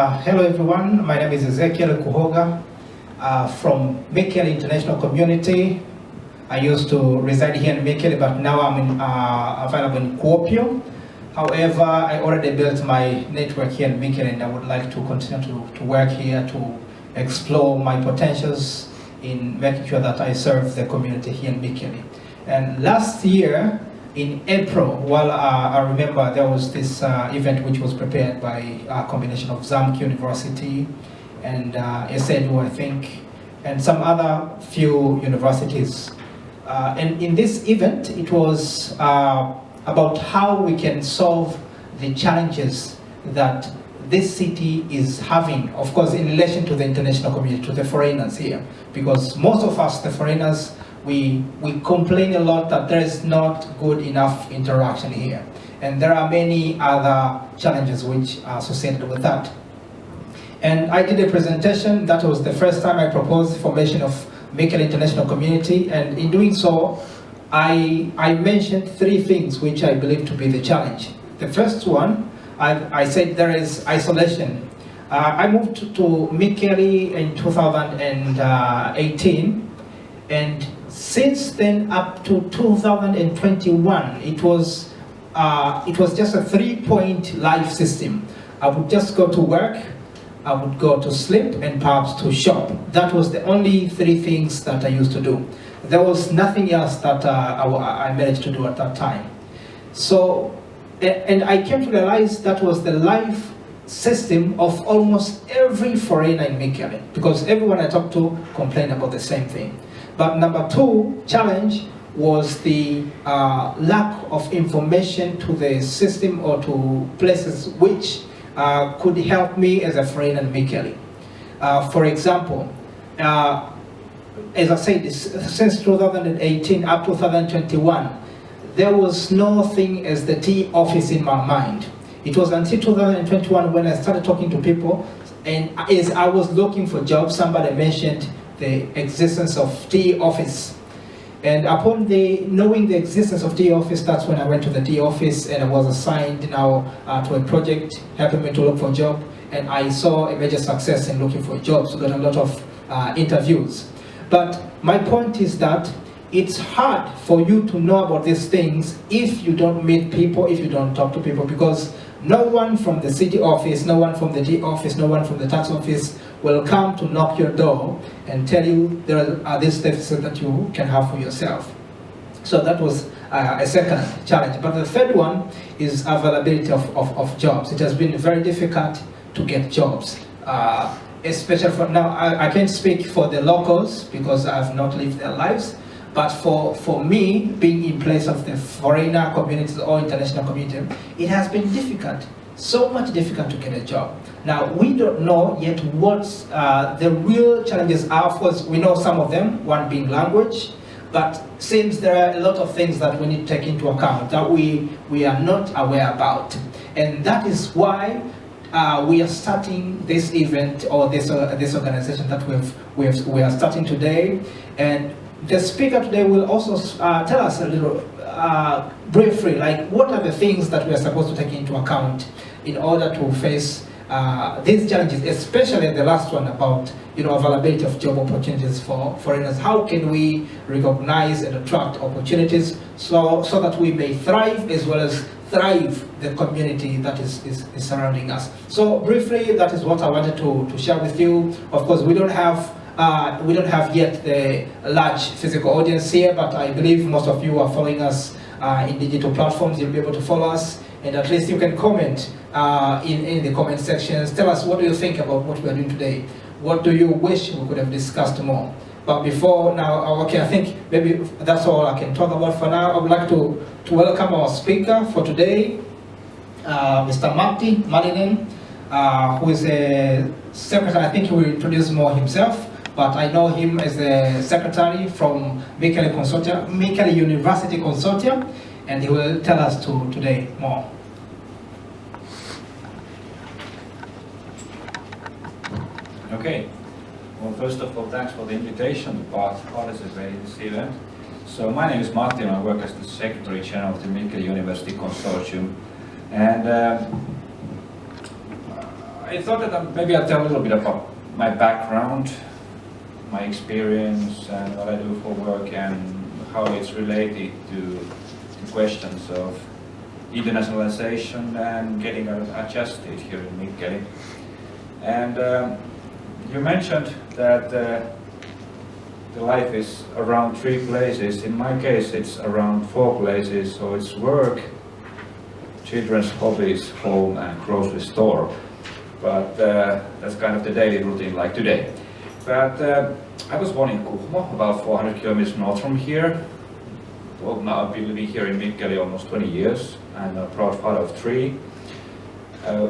Hello everyone, my name is Ezekiel Kuhoga from Mikele International Community. I used to reside here in Mikele, but now I'm available in Kuopio. However, I already built my network here in Mikele, and I would like to continue to work here to explore my potentials in making sure that I serve the community here in Mikele. And last year, in April, well, I remember there was this event which was prepared by a combination of Zamk University and SNU, I think, and some other few universities. And in this event, it was about how we can solve the challenges that this city is having, of course, in relation to the international community, to the foreigners here. Because most of us, the foreigners, we complain a lot that there is not good enough interaction here. And there are many other challenges which are associated with that. And I did a presentation. That was the first time I proposed the formation of Mikele International Community. And in doing so, I mentioned three things which I believe to be the challenge. The first one, I said there is isolation. I moved to Mikele in 2018. And since then up to 2021, it was just a 3-point life system. I would just go to work, I would go to sleep, and perhaps to shop. That was the only three things that I used to do. There was nothing else that I managed to do at that time. So, and I came to realize that was the life system of almost every foreigner in Mikele, because everyone I talked to complained about the same thing. But number two challenge was the lack of information to the system or to places which could help me as a foreigner in Mikele. For example, as I said, since 2018 up to 2021, there was no thing as the tea office in my mind. It was until 2021 when I started talking to people, and as I was looking for jobs, somebody mentioned the existence of tea office. And upon knowing the existence of tea office, that's when I went to the tea office and I was assigned now to a project helping me to look for a job. And I saw a major success in looking for jobs, got a lot of interviews. But my point is that it's hard for you to know about these things if you don't meet people, if you don't talk to people, because no one from the city office, no one from the tea office, no one from the tax office will come to knock your door and tell you there are these deficits that you can have for yourself. So that was a second challenge. But the third one is availability of jobs. It has been very difficult to get jobs, especially for now. I can't speak for the locals because I've not lived their lives, but for me, being in place of the foreigner communities or international community, it has been difficult. So much difficult to get a job. Now, we don't know yet what the real challenges are. Of course, we know some of them, one being language, but seems there are a lot of things that we need to take into account that we are not aware about. And that is why we are starting this event or this organization that we are starting today. And the speaker today will also tell us a little briefly, like what are the things that we are supposed to take into account in order to face these challenges, especially the last one about availability of job opportunities for foreigners. How can we recognize and attract opportunities so that we may thrive as well as thrive the community that is surrounding us. So briefly, that is what I wanted to share with you. Of course, we don't have yet the large physical audience here, but I believe most of you are following us in digital platforms. You'll be able to follow us, and at least you can comment in the comment sections. Tell us, what do you think about what we are doing today? What do you wish we could have discussed more? But before now, okay, I think maybe that's all I can talk about for now. I would like to welcome our speaker for today, Mr. Matti Malinen, who is a secretary. I think he will introduce more himself, but I know him as a secretary from Mikele University Consortium, and he will tell us today more. Okay. Well, first of all, thanks for the invitation to participate in this event. So my name is Matti and I work as the Secretary General of the Mikele University Consortium. And I thought that maybe I'll tell a little bit about my background, my experience, and what I do for work, and how it's related to questions of internationalization and getting adjusted here in Mikkeli. And you mentioned that the life is around 3 places. In my case, it's around 4 places. So it's work, children's hobbies, home, and grocery store. But that's kind of the daily routine, like today. But I was born in Kuhmo, about 400 kilometers north from here. Well, now I've been living here in Mikkeli almost 20 years. I'm a proud father of 3.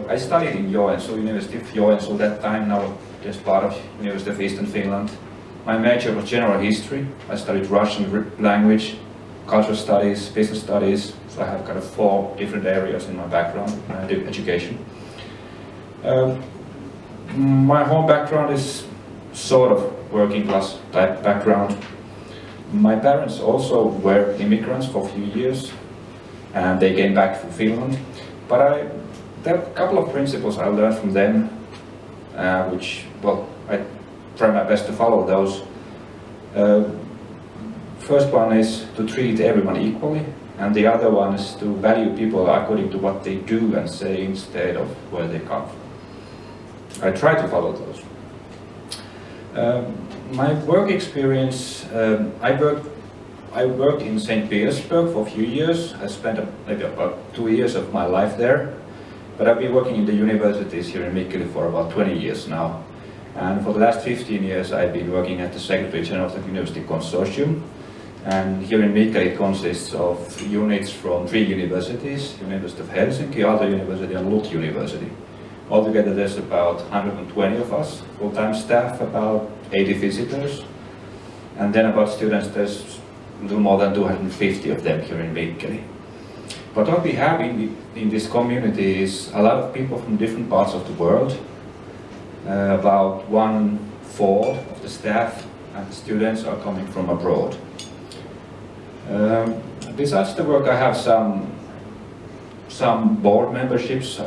I studied in Joensuu, University of Joensuu that time, now just part of University of Eastern Finland. My major was general history. I studied Russian language, cultural studies, business studies. So I have kind of 4 different areas in my background, education. My home background is sort of working class type background. My parents also were immigrants for a few years, and they came back from Finland. But there are a couple of principles I learned from them, which, well, I try my best to follow those. First one is to treat everyone equally, and the other one is to value people according to what they do and say instead of where they come from. I try to follow those. My work experience, I worked in St. Petersburg for a few years. I spent maybe about 2 years of my life there. But I've been working in the universities here in Mikkeli for about 20 years now. And for the last 15 years I've been working at the Secretary General of the University Consortium. And here in Mikkeli it consists of units from 3 universities, University of Helsinki, Aalto University and Lund University. Altogether there's about 120 of us, full-time staff, about 80 visitors. And then about students, there's a little more than 250 of them here in Mikkeli. But what we have in this community is a lot of people from different parts of the world. About 1/4 of the staff and the students are coming from abroad. Besides the work, I have some board memberships,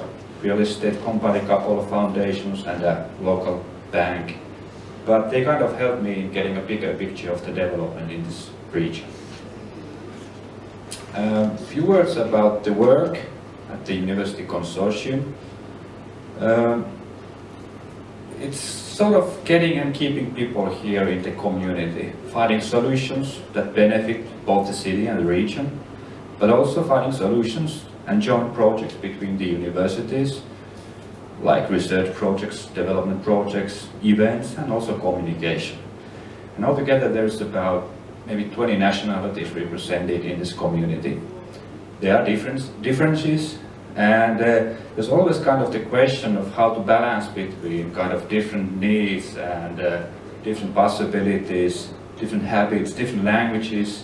real estate company, couple of foundations, and a local bank. But they kind of help me in getting a bigger picture of the development in this region. A few words about the work at the University Consortium. It's sort of getting and keeping people here in the community, finding solutions that benefit both the city and the region, but also finding solutions and joint projects between the universities, like research projects, development projects, events, and also communication. And altogether there's about maybe 20 nationalities represented in this community. There are differences, and there's always kind of the question of how to balance between kind of different needs and different possibilities, different habits, different languages.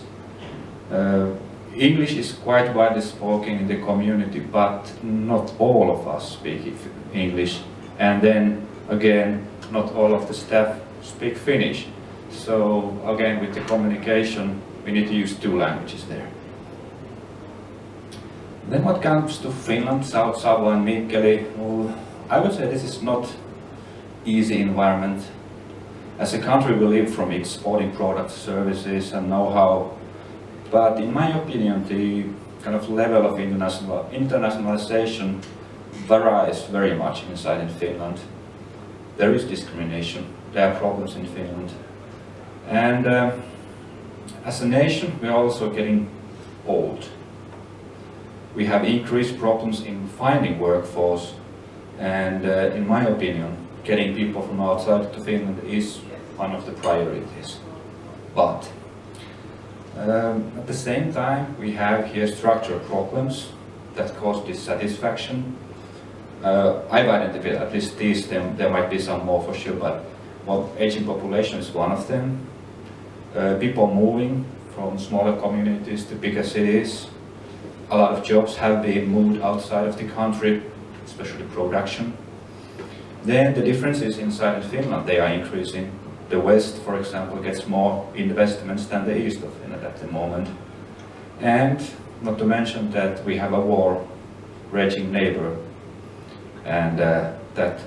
English is quite widely spoken in the community, but not all of us speak English. And then again, not all of the staff speak Finnish. So again, with the communication, we need to use 2 languages there. Then what comes to Finland, South Savo and Mikkeli, well, I would say this is not easy environment. As a country, we live from exporting products, services, and know-how. But in my opinion, the kind of level of internationalization varies very much inside in Finland. There is discrimination. There are problems in Finland. And as a nation, we are also getting old. We have increased problems in finding workforce, and in my opinion, getting people from outside to Finland is one of the priorities. But at the same time, we have here structural problems that cause dissatisfaction. I've identified at least these. There might be some more for sure, but well, aging population is one of them. People moving from smaller communities to bigger cities. A lot of jobs have been moved outside of the country, especially production. Then the differences inside Finland, they are increasing. The West, for example, gets more investments than the East of Finland at the moment. And not to mention that we have a war raging neighbor, and that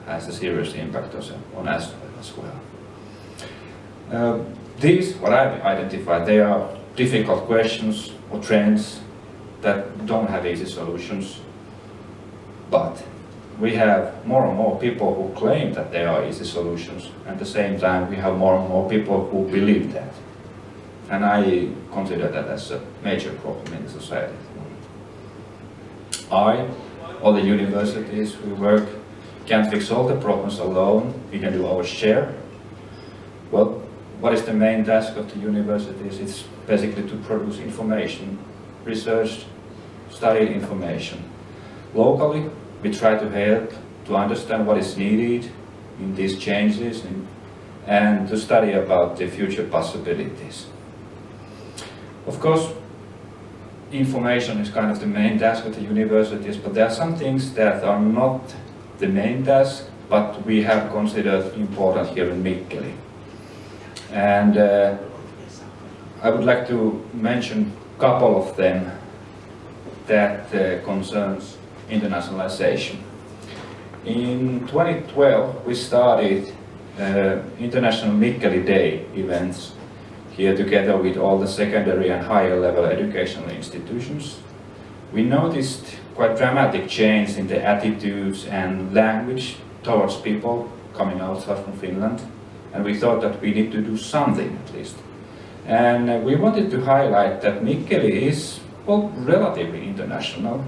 has a serious impact on us as well. These, what I've identified, they are difficult questions or trends that don't have easy solutions, but we have more and more people who claim that there are easy solutions, and at the same time we have more and more people who believe that. And I consider that as a major problem in the society. All the universities we work, can't fix all the problems alone, we can do our share. Well, what is the main task of the universities? It's basically to produce information, research, study information. Locally, we try to help to understand what is needed in these changes and to study about the future possibilities. Of course, information is kind of the main task of the universities, but there are some things that are not the main task, but we have considered important here in Mikkeli. And I would like to mention a couple of them that concerns internationalization. In 2012, we started International Mikkeli Day events here together with all the secondary and higher level educational institutions. We noticed quite dramatic change in the attitudes and language towards people coming outside from Finland, and we thought that we need to do something at least. And we wanted to highlight that Mikkeli is, well, relatively international,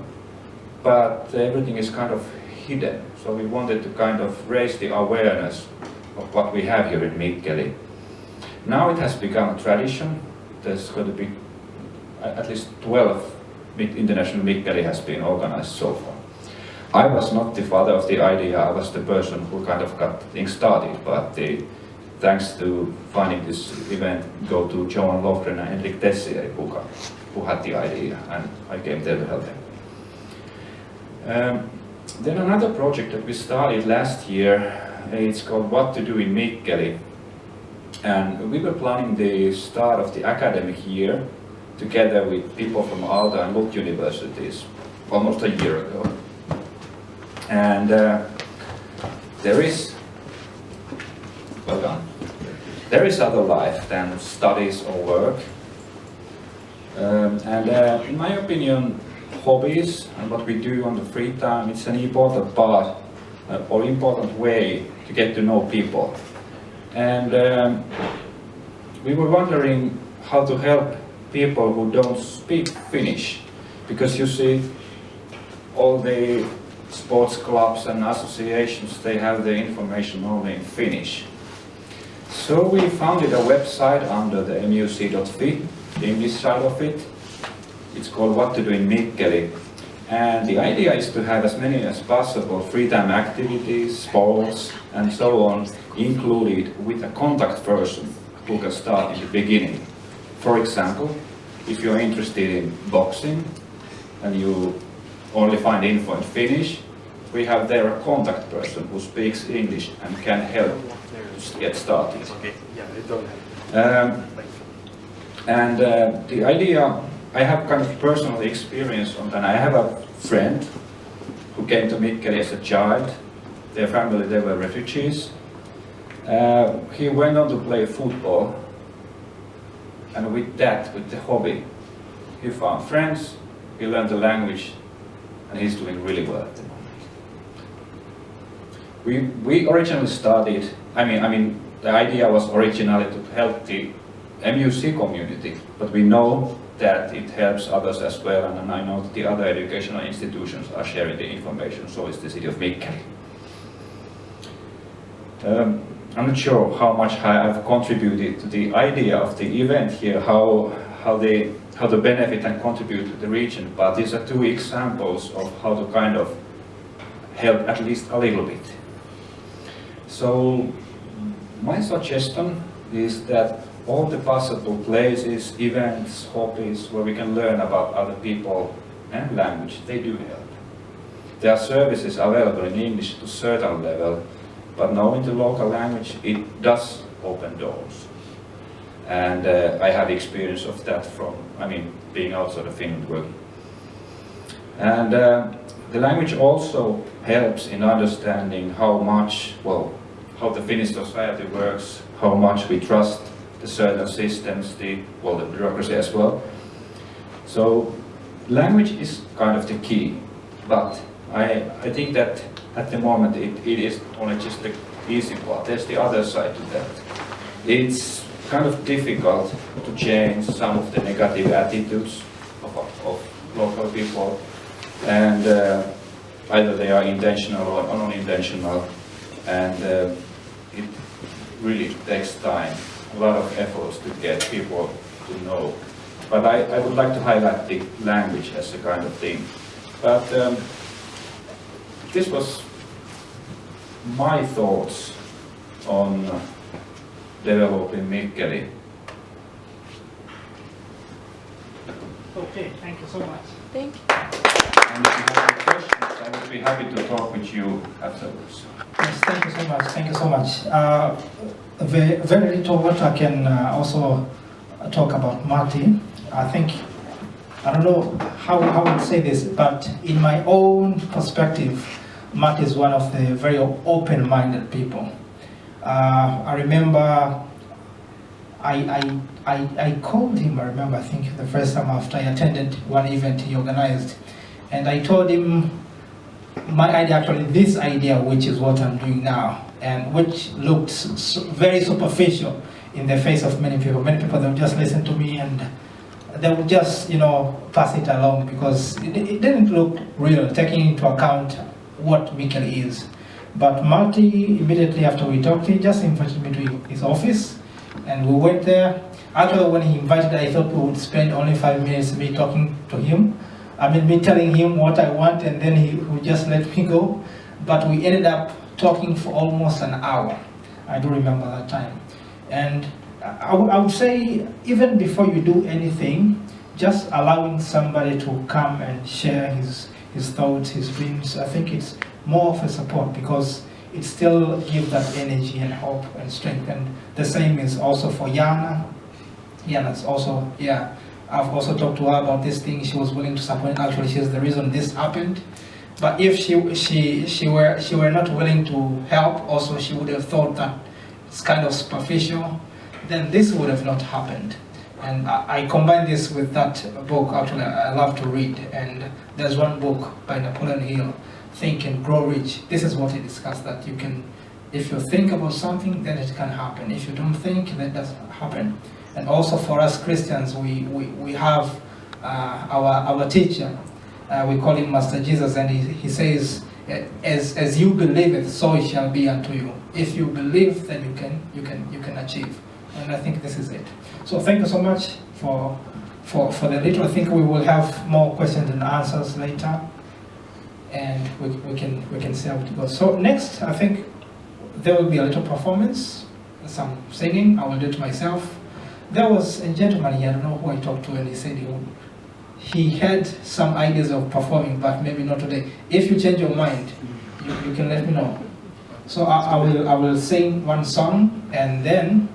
but everything is kind of hidden. So we wanted to kind of raise the awareness of what we have here in Mikkeli. Now it has become a tradition. There's going to be at least 12 international Mikkeli has been organized so far. I was not the father of the idea, I was the person who kind of got things started, but thanks to finding this event, go to Johan Lofgren and Henrik Tessier who had the idea, and I came there to help them. Then another project that we started last year, it's called What to Do in Mikkeli. And we were planning the start of the academic year together with people from Aalto and Lund universities almost a year ago. And there is other life than studies or work. In my opinion, hobbies and what we do on the free time, it's an important part or important way to get to know people. And we were wondering how to help people who don't speak Finnish, because you see all the sports clubs and associations, they have the information only in Finnish. So we founded a website under the muc.fi, the English side of it. It's called What to Do in Mikkeli. And the idea is to have as many as possible free time activities, sports, and so on included with a contact person who can start in the beginning. For example, if you're interested in boxing and you only find info in Finnish, we have there a contact person who speaks English and can help to get started. The idea, I have kind of personal experience on that. I have a friend who came to Mikkeli as a child. Their family, they were refugees. He went on to play football, and with that, with the hobby, he found friends, he learned the language, and he's doing really well at the moment. We originally started, I mean, the idea was originally to help the MUC community, but we know that it helps others as well, and I know that the other educational institutions are sharing the information, so is the city of Mikkeli. I'm not sure how much I have contributed to the idea of the event here, how the benefit and contribute to the region, but these are two examples of how to kind of help at least a little bit. So my suggestion is that all the possible places, events, hobbies where we can learn about other people and language, they do help. There are services available in English to a certain level, but knowing the local language, it does open doors. And I have experience of that from, being outside of Finland working. And the language also helps in understanding how much, well, how the Finnish society works, how much we trust the certain systems, the bureaucracy as well. So language is kind of the key, but I think that at the moment it is only just the easy part. There's the other side to that. It's kind of difficult to change some of the negative attitudes of local people, and either they are intentional or unintentional, and it really takes time, a lot of efforts to get people to know. But I would like to highlight the language as a kind of thing. But this was my thoughts on developing Mikkeli. Okay, thank you so much. Thank you. And if you have any questions, I would be happy to talk with you afterwards. Yes, thank you so much. Thank you so much. Very little what I can also talk about Matti. I don't know how I would say this, but in my own perspective, Matti is one of the very open-minded people. I remember I called him, I think the first time after I attended one event he organized, and I told him my idea, actually this idea, which is what I'm doing now, and which looked very superficial in the face of many people. Many people, they'll just listen to me and they would just, pass it along because it didn't look real, taking into account what Mikkeli is. But Matti, immediately after we talked, he just invited me to his office, and we went there. Actually, when he invited, I thought we would spend only 5 minutes me talking to him. Me telling him what I want, and then he would just let me go. But we ended up talking for almost an hour. I do remember that time. And I would say, even before you do anything, just allowing somebody to come and share his thoughts, his dreams, I think it's more of a support, because it still gives that energy and hope and strength. And the same is also for Yana. Yana's also, yeah, I've also talked to her about this thing. She was willing to support. Actually, she's the reason this happened. But if she were not willing to help, also she would have thought that it's kind of superficial, then this would have not happened. And I combine this with that book. Actually, I love to read, and there's one book by Napoleon Hill, Think and Grow Rich. This is what he discussed, that you can, if you think about something, then it can happen. If you don't think, then it doesn't happen. And also for us Christians, we have our teacher. We call him Master Jesus, and he says, as you believe it, so it shall be unto you. If you believe, then you can achieve. And I think this is it. So thank you so much for the little. I think we will have more questions and answers later, and we can see how it goes. So next, I think there will be a little performance, some singing. I will do it myself. There was a gentleman here, I don't know who I talked to, and he said he had some ideas of performing, but maybe not today. If you change your mind, you can let me know. So I will sing one song, and then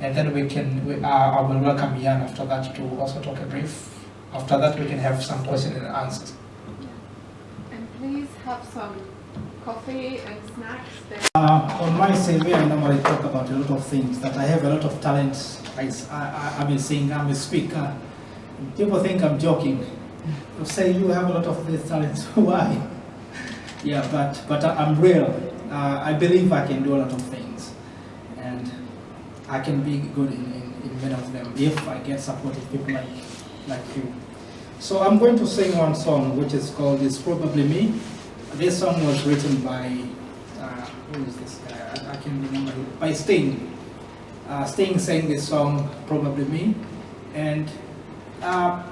I will welcome Jan after that to also talk a brief. After that, we can have some questions and answers. Yeah. And please have some coffee and snacks there. On my CV, I normally talk about a lot of things, that I have a lot of talents. I'm a singer, I'm a speaker. People think I'm joking. They say, you have a lot of these talents. Why? Yeah, but I'm real. I believe I can do a lot of things, and I can be good in many of them if I get supportive people like you. So I'm going to sing one song which is called It's Probably Me. This song was written by, who is this guy? I can't remember, by Sting. Sting sang this song, Probably Me. And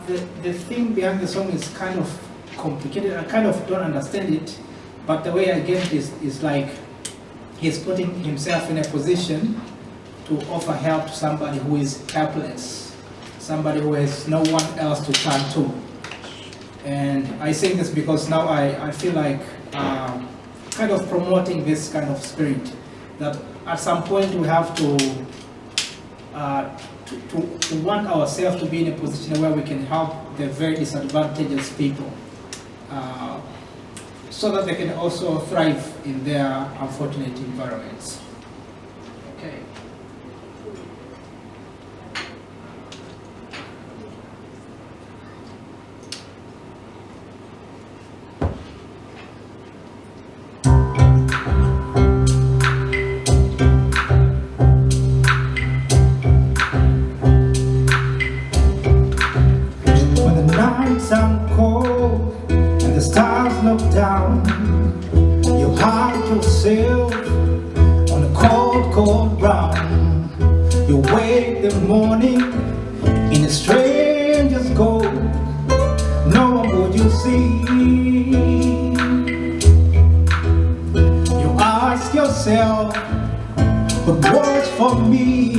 the thing behind the song is kind of complicated. I kind of don't understand it, but the way I get it is like he's putting himself in a position to offer help to somebody who is helpless, somebody who has no one else to turn to. And I say this because now I feel like kind of promoting this kind of spirit, that at some point we have to want ourselves to be in a position where we can help the very disadvantaged people. so that they can also thrive in their unfortunate environments. Okay. When the nights are cold and the stars look down, you hide yourself on the cold, cold ground. You wake the morning in a stranger's cold. No one would you see. You ask yourself, but what's for me?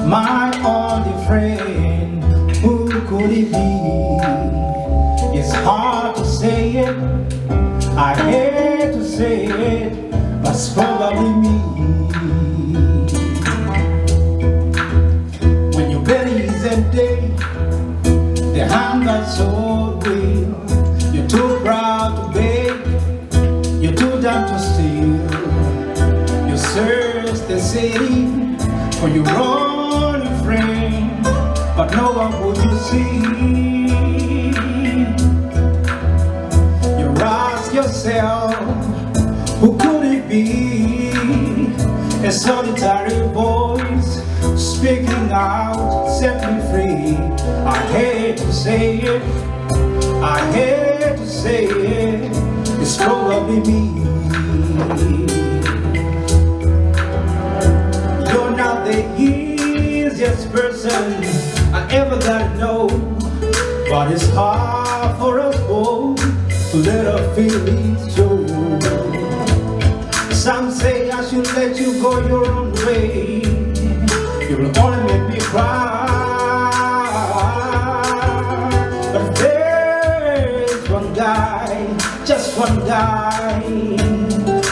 My only friend, who could it be? It's hard to say it, I hate to say it, but it's probably me. When your belly is empty, the hunger's so real. You're too proud to beg, you're too dumb to steal. You search the city for your only friend, but no one would you see. You ask yourself, who could it be? A solitary voice speaking out, set me free. I hate to say it, I hate to say it, it's probably me. You're not the easiest person I ever got to know, but it's hard for us both to let our feelings show. Some say I should let you go your own way. You will only make me cry. But there's one guy, just one guy,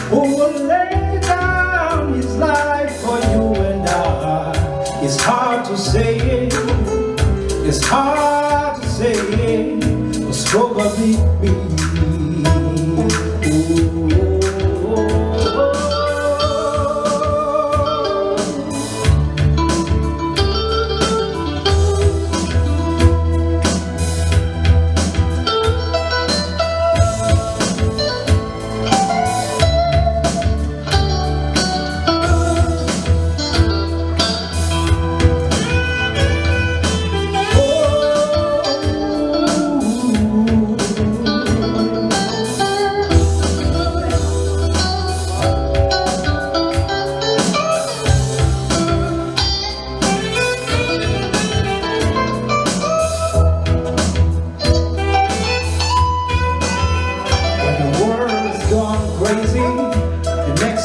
who will lay down his life for you and I. It's hard to say it, it's hard to say it, it's probably me.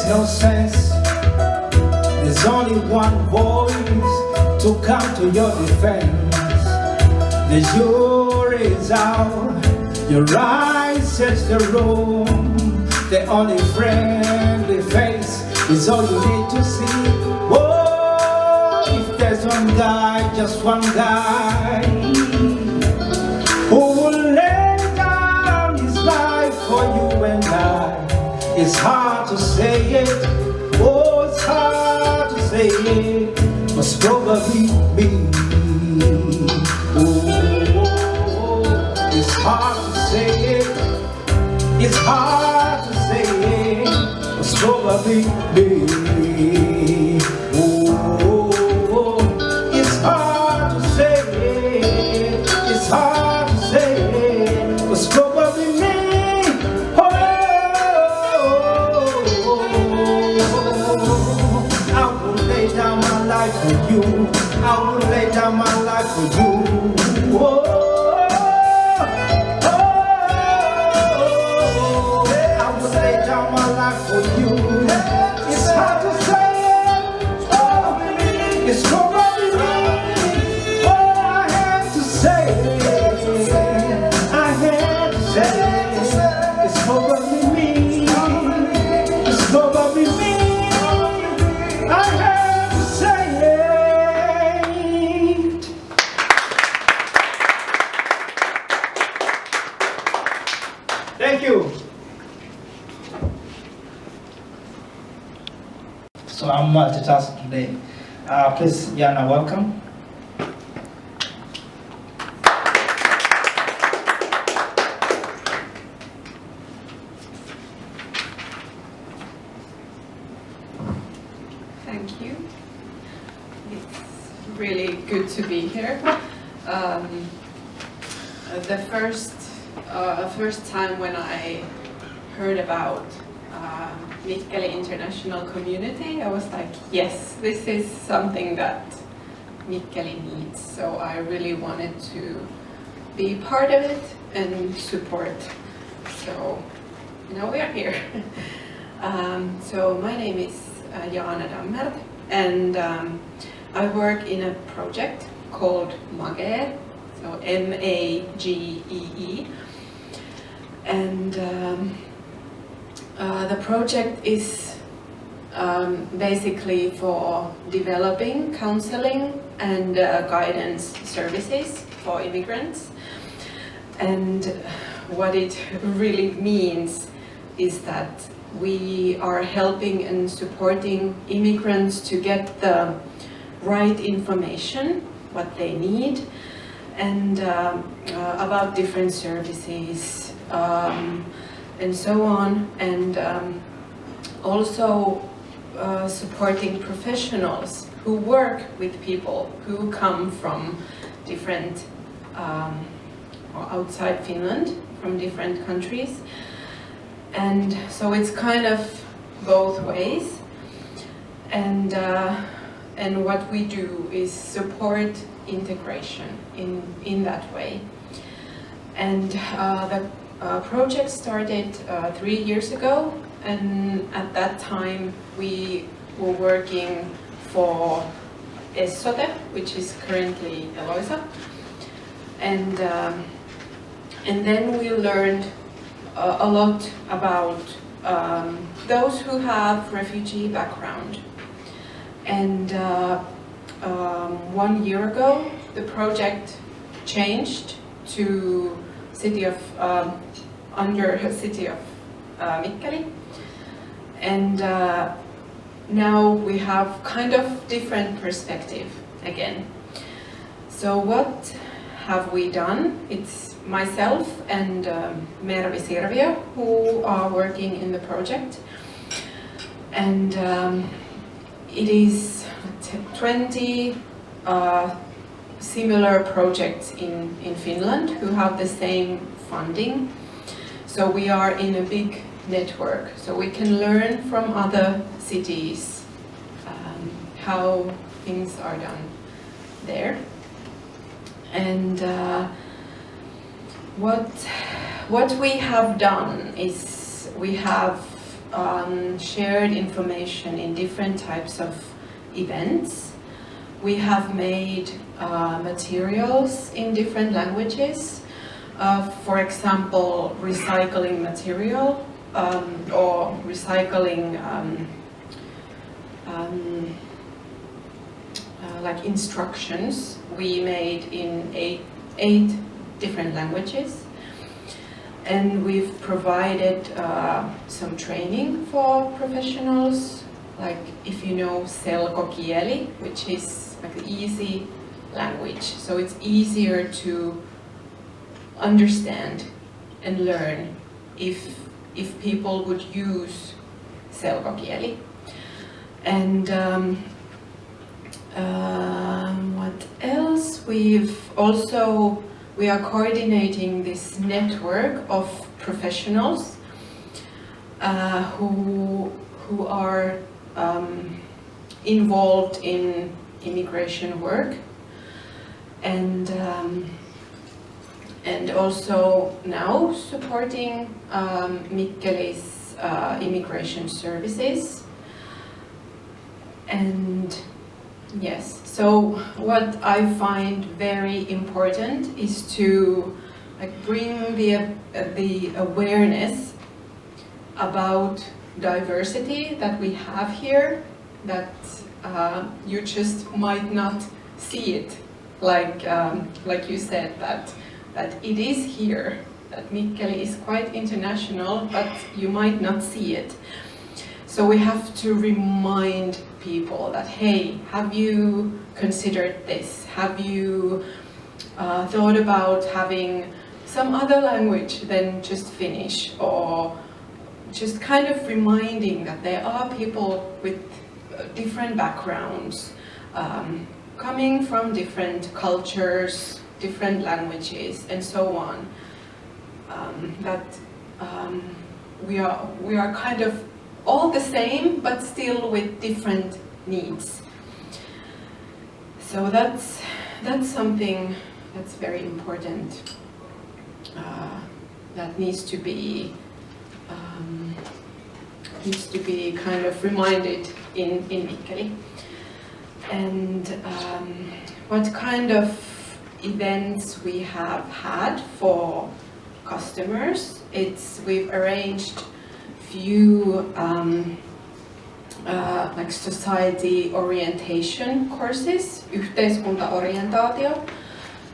No sense. There's only one voice to come to your defense. The jury's out, your eyes search the room. The only friendly face is all you need to see. Oh, if there's one guy, just one guy, who will lay down his life for you and I. It's hard to say it, oh, it's hard to say it, but it's probably me. Oh, it's hard to say it, it's hard to say it, but it's probably me. Oh, it's hard to say it, it's hard to say it, but it's probably me. For you, I will lay down my life for you. Oh, I will lay down my life for you. It's hard to say it, it's probably me. Oh, I have to say it, I have to say it, it's probably me, it's probably me. I have to say it. So I'm multitasking today. Please, Jana, welcome. Thank you. It's really good to be here. The first time when I heard about Mikkeli International Community, I was like, yes, this is something that Mikkeli needs. So I really wanted to be part of it and support. So now we are here. So my name is Jana Dammert, and I work in a project called MAGEE, so MAGEE, and the project is basically for developing counseling and guidance services for immigrants. And what it really means is that we are helping and supporting immigrants to get the right information, what they need, and about different services, and so on, and also supporting professionals who work with people who come from different, outside Finland, from different countries. And so it's kind of both ways. And what we do is support integration in that way. And the project started 3 years ago, and at that time we were working for Essote, which is currently Eloisa. And then we learned a lot about those who have refugee background. And 1 year ago, the project changed to city of under city of Mikkeli, and now we have kind of different perspective again. So what have we done? It's myself and Mervi Sirviö who are working in the project, and it is 20 similar projects in Finland who have the same funding. So we are in a big network, so we can learn from other cities how things are done there. And what we have done is we have shared information in different types of events. We have made materials in different languages. For example, recycling material or recycling like instructions we made in eight different languages. And we've provided some training for professionals, like if you know selkokieli, which is like the easy language. So it's easier to understand and learn if people would use selkokieli. And what else? We are coordinating this network of professionals who are involved in immigration work, and also now supporting Mikkeli's immigration services. And yes, so what I find very important is to bring the awareness about diversity that we have here, that you just might not see it, like you said, that it is here, that Mikkeli is quite international, but you might not see it. So we have to remind people that, hey, have you considered this? Have you thought about having some other language than just Finnish? Or just kind of reminding that there are people with different backgrounds, coming from different cultures, different languages, and so on. We are kind of all the same, but still with different needs. So that's something that's very important. That needs to be kind of reminded in Mikkeli. And what kind of events we have had for customers? We've arranged few like society orientation courses, yhteiskuntaorientaatio,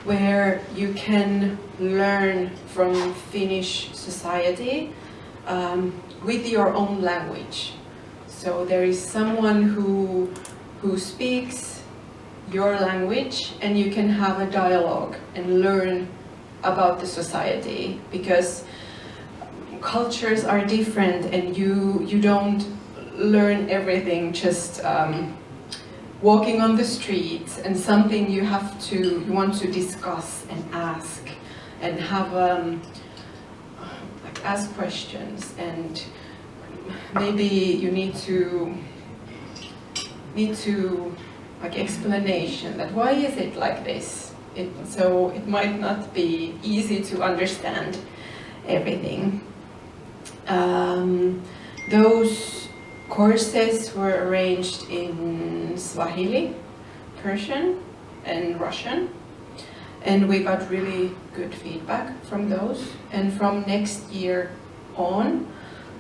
where you can learn from Finnish society with your own language. So there is someone who speaks your language, and you can have a dialogue and learn about the society, because cultures are different, and you don't learn everything just walking on the streets, and something you want to discuss and ask and have like ask questions, and maybe you need to like explanation that why is it like this. So it might not be easy to understand everything. Those courses were arranged in Swahili, Persian, and Russian, and we got really good feedback from those. And from next year on,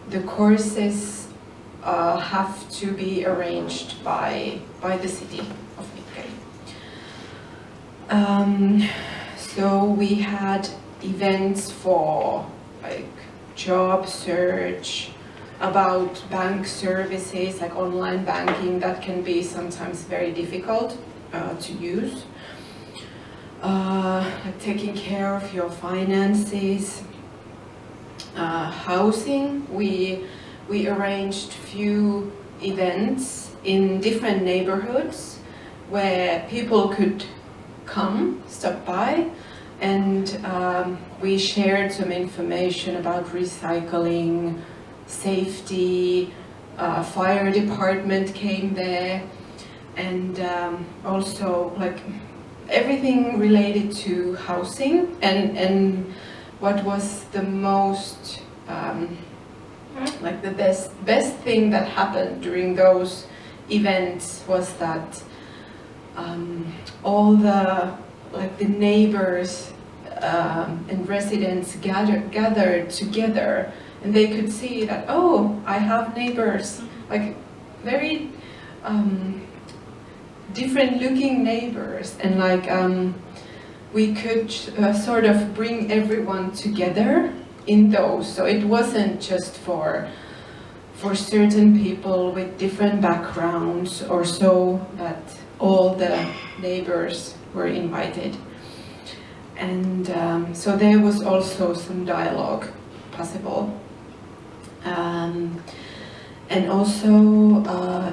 the courses have to be arranged by the city of Mikkeli. So we had events for like job search, about bank services, like online banking, that can be sometimes very difficult to use. Like taking care of your finances. Housing, we arranged few events in different neighborhoods where people could come, stop by, and we shared some information about recycling, safety, fire department came there, and also like everything related to housing. And what was the most like the best thing that happened during those events was that all the neighbors and residents gathered together, and they could see that, oh, I have neighbors, like very different looking neighbors, and like we could sort of bring everyone together in those. So it wasn't just for certain people with different backgrounds or so, that all the neighbors were invited. And so there was also some dialogue possible. And also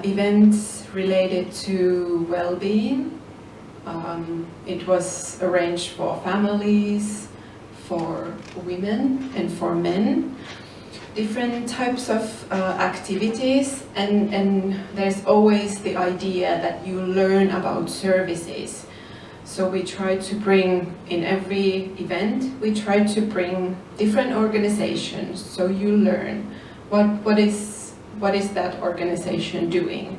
events related to well-being. It was arranged for families, for women and for men. Different types of activities, and there's always the idea that you learn about services. So we try to bring, in every event, we try to bring different organizations, so you learn what is that organization doing.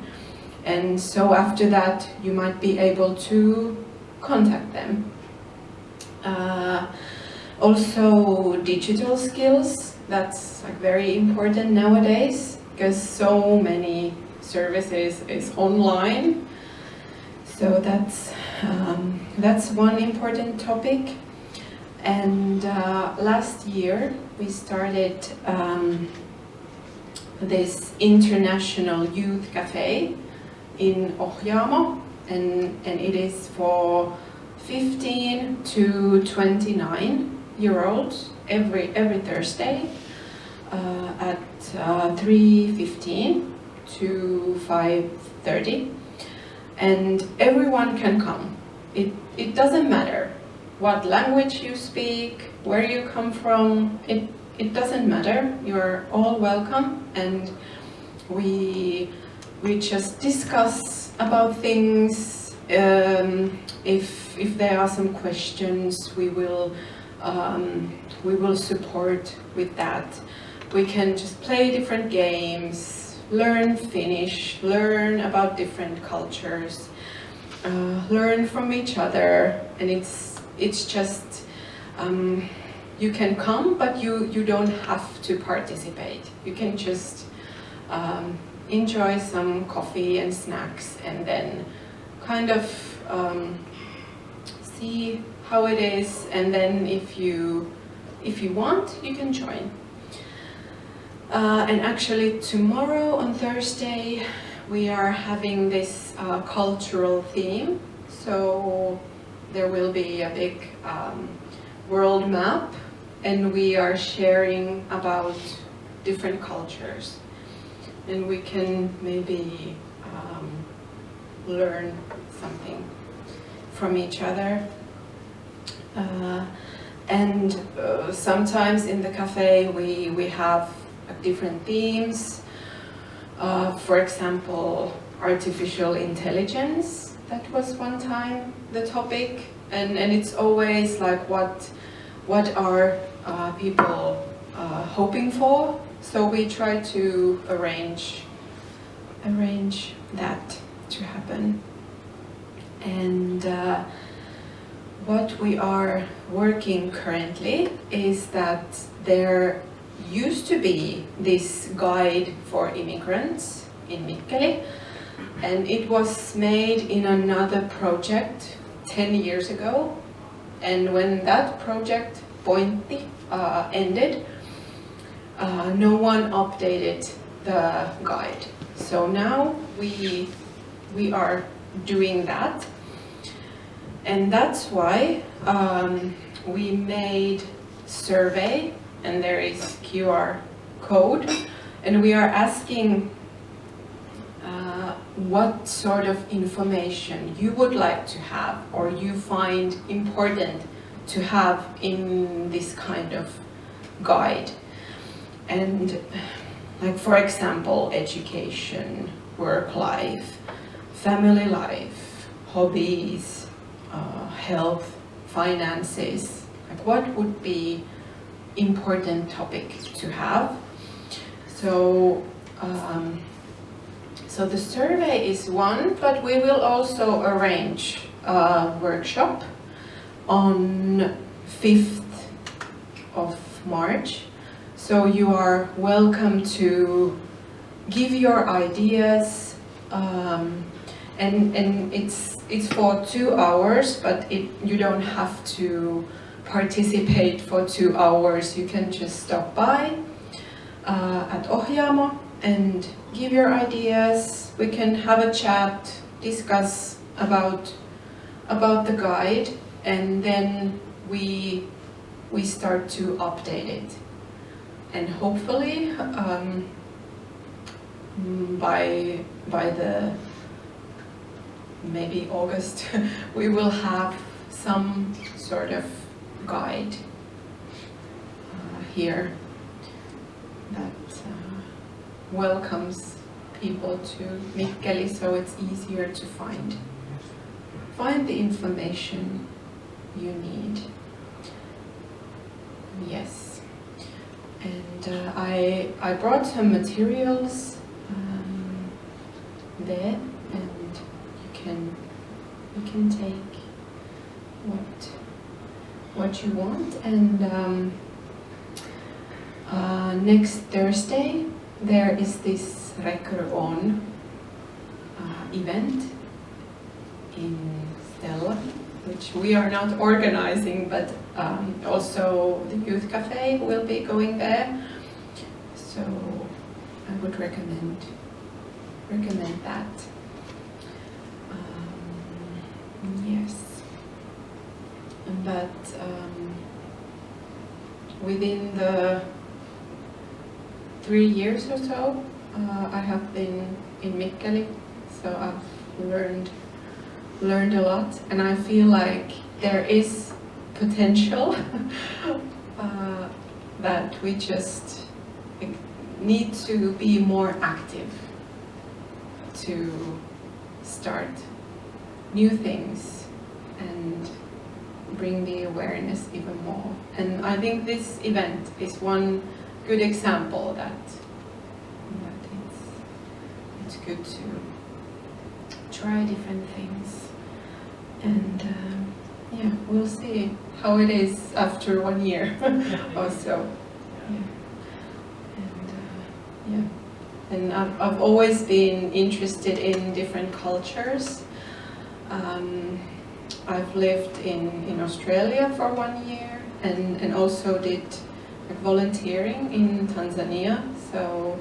And so after that, you might be able to contact them. Also digital skills, that's like very important nowadays, because so many services is online. So that's one important topic. And last year we started this international youth cafe in Ohjaamo, and it is for 15 to 29-year-olds every Thursday at 3:15 to 5:30, and everyone can come. It doesn't matter what language you speak, where you come from, it doesn't matter. You're all welcome, and we just discuss about things. If there are some questions, we will support with that. We can just play different games, learn Finnish, learn about different cultures, learn from each other, and it's just you can come, but you don't have to participate. You can just enjoy some coffee and snacks, and then kind of see how it is, and then if you want, you can join. And actually tomorrow on Thursday we are having this cultural theme, so there will be a big world map, and we are sharing about different cultures, and we can maybe learn something from each other. And sometimes in the cafe we have different themes. For example, artificial intelligence, that was one time the topic, and it's always like what are people hoping for, so we try to arrange that to happen. And what we are working currently is that there used to be this guide for immigrants in Mikkeli, and it was made in another project 10 years ago, and when that project Pointti ended, no one updated the guide. So now we are doing that, and that's why we made survey, and there is QR code, and we are asking what sort of information you would like to have or you find important to have in this kind of guide. And like, for example, education, work life, family life, hobbies, health, finances, like what would be important topic to have. So so the survey is one, but we will also arrange a workshop on 5th of March. So you are welcome to give your ideas, and it's for 2 hours, but you don't have to participate for 2 hours. You can just stop by at Ohjaamo and give your ideas. We can have a chat, discuss about the guide, and then we start to update it. And hopefully by the maybe August we will have some sort of guide here that welcomes people to Mikkeli, so it's easier to find the information you need. Yes, and I brought some materials there, and you can take what you want. And next Thursday there is this Record On event in Stella, which we are not organizing, but also the Youth Cafe will be going there. So I would recommend that. Yes, but within the 3 years or so, I have been in Mikkeli, so I've learned a lot, and I feel like there is potential that we just need to be more active to start new things and bring the awareness even more. And I think this event is one good example that it's good to try different things. And yeah, we'll see how it is after 1 year or so. Yeah. And I've always been interested in different cultures. I've lived in Australia for 1 year and also did volunteering in Tanzania. So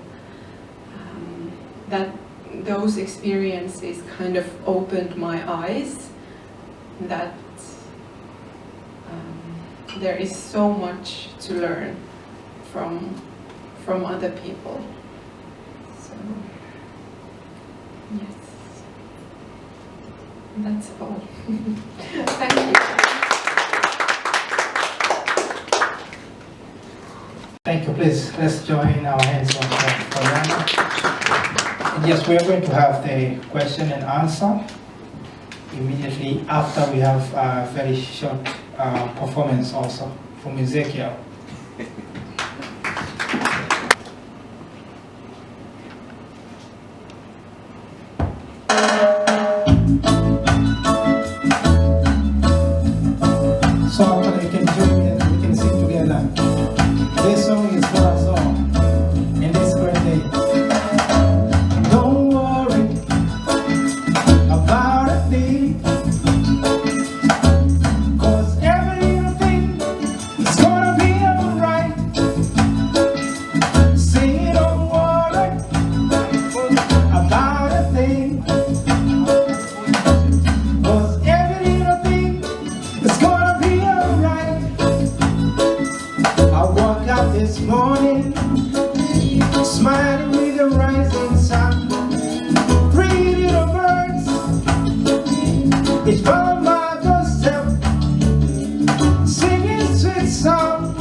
those experiences kind of opened my eyes that there is so much to learn from other people. So yes, that's all. Thank you. Thank you. Please, let's join our hands on for Rana. And yes, we are going to have the question and answer immediately after we have a very short performance also from Ezekiel. So after they can join me and we can sing together. This song is for us all in this birthday. Don't worry about a thing, 'cause every little thing is gonna be alright. Say don't worry about a thing, 'cause every little thing is gonna be alright. I woke up this morning smiling with the rising sun. 3 little birds, each by my doorstep, singing sweet song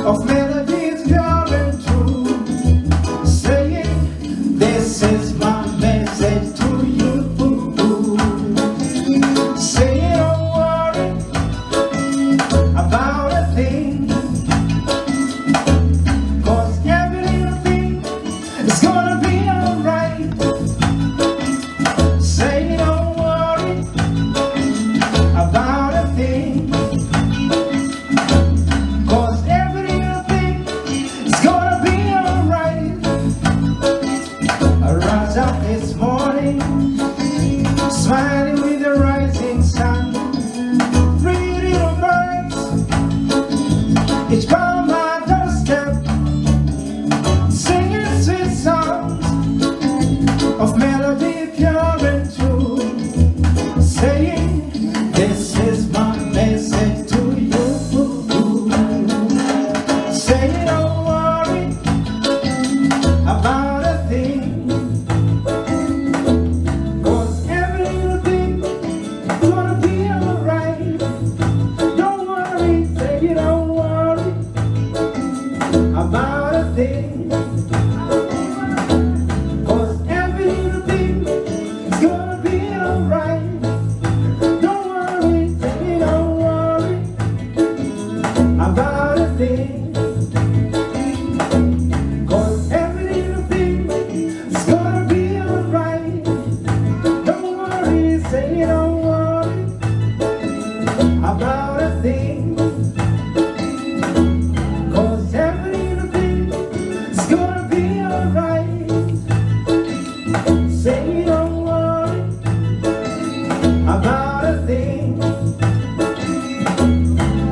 of melodies pure and true, saying, this is my message to you. Say don't worry about a thing, 'cause every little thing is gonna be alright. Say don't worry about a thing, 'cause every little thing is gonna be alright. I rise up this morning smiling with the rising sun. 3 little birds, each by my doorstep, singing sweet songs of melody pure and true, saying, this is my message to you. Say don't worry about a thing, 'cause every little thing is gonna be alright. Don't worry, say don't worry about a thing, 'cause every little thing is gonna be alright. Don't worry, say don't worry about a thing, 'cause every little thing is gonna be alright. Don't worry, say don't worry about a thing, 'cause every little thing is gonna be alright. Say don't worry about a thing,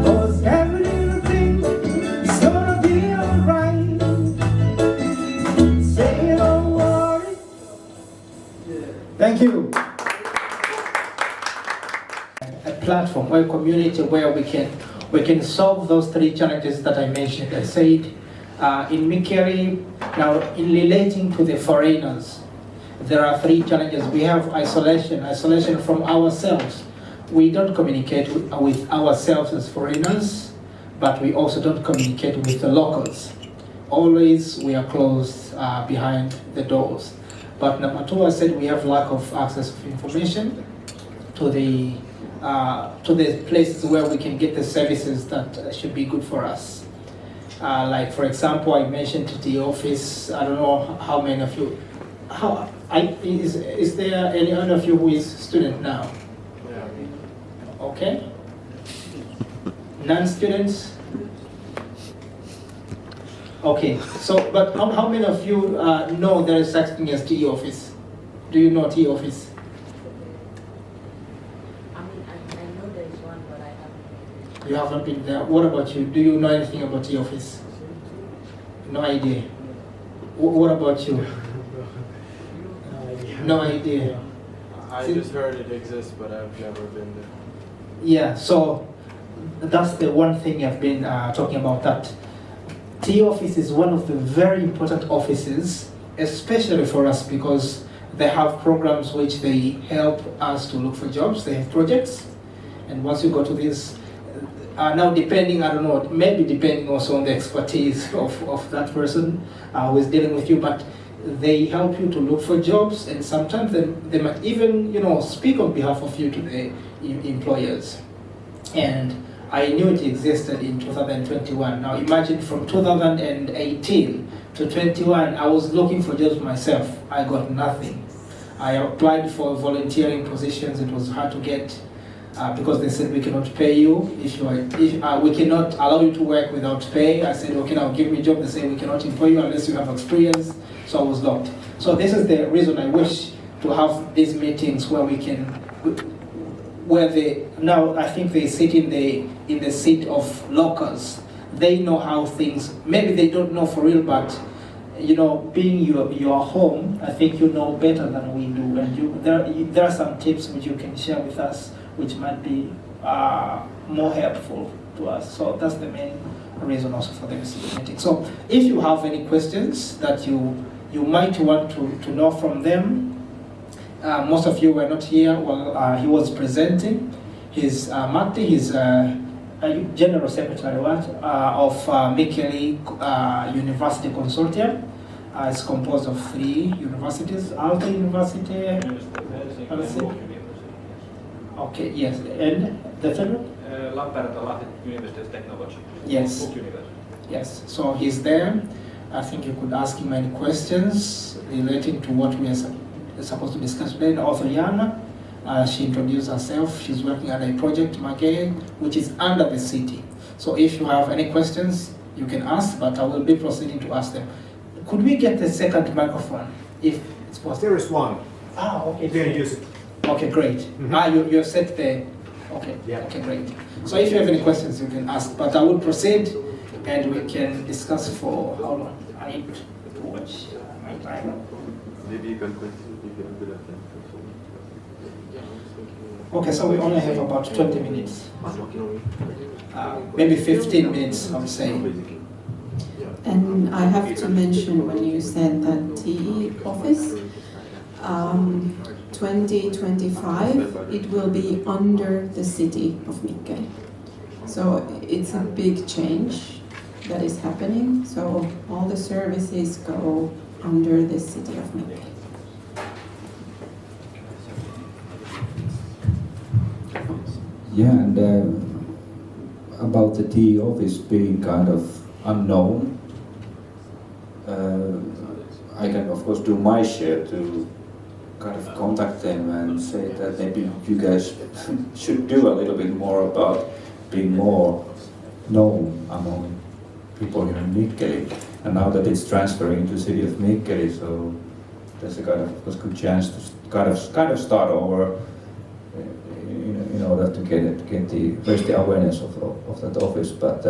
'cause every little thing is gonna be alright. Thank you. A platform or a community where we can solve those three challenges that I mentioned. I said in Mikkeli, now in relating to the foreigners, there are three challenges. We have isolation from ourselves. We don't communicate with ourselves as foreigners, but we also don't communicate with the locals. Always we are closed behind the doors. But number two, I said we have lack of access of information to the places where we can get the services that should be good for us. Like for example, I mentioned the office. I don't know how many of you. Is there any one of you who is student now? Yeah. Okay. Non-students. Okay. So, but how many of you know there is such thing as TE office? Do you know TE office? I know there is one, but I haven't. You haven't been there. What about you? Do you know anything about TE office? No idea. What about you? No idea. I just heard it exists, but I've never been there. Yeah, so that's the one thing I've been talking about, that TE office is one of the very important offices, especially for us because they have programs which they help us to look for jobs. They have projects, and once you go to this, now depending, I don't know, maybe depending also on the expertise of that person who is dealing with you, but they help you to look for jobs, and sometimes they might even, speak on behalf of you to the employers. And I knew it existed in 2021. Now imagine from 2018 to 21, I was looking for jobs myself. I got nothing. I applied for volunteering positions. It was hard to get because they said we cannot pay you if we cannot allow you to work without pay. I said, okay, now give me a job. They say we cannot employ you unless you have experience. So I was locked. So this is the reason I wish to have these meetings where we can, now I think they sit in the seat of locals. They know how things, maybe they don't know for real, but being your home, I think you know better than we do. And there are some tips which you can share with us, which might be more helpful to us. So that's the main reason also for the meeting. So if you have any questions that you might want to know from them, most of you were not here while he was presenting. He's Matti, he's General Secretary of Mikkeli University Consortium. It's composed of 3 universities, Aalto University. Okay, yes, and the third one? Lappi University of Technology. Yes. Yes, so he's there. I think you could ask him any questions relating to what we are supposed to discuss today. And also Yana, she introduced herself. She's working on a project, MAGEE, which is under the city. So if you have any questions, you can ask, but I will be proceeding to ask them. Could we get the second microphone, if it's possible? There is one. Okay. You can use it. Okay, great. You're set there. Okay. Yeah. Okay, great. So if you have any questions, you can ask. But I will proceed, and we can discuss for how long. I need to watch my time. Maybe you can continue if you have a bit of time. Okay, so we only have about 20 minutes. Maybe 15 minutes, I would say. And I have to mention, when you said that TE office, 2025, it will be under the city of Mikkeli. So it's a big change that is happening. So all the services go under the city of Mikkeli. Yeah, and about the TE office being kind of unknown, I can of course do my share to kind of contact them and say that maybe you guys should do a little bit more about being more known among people here in Mikkeli. And now that it's transferring to the city of Mikkeli, so there's a kind of course good chance to kind of start over in order to raise the awareness of that office. But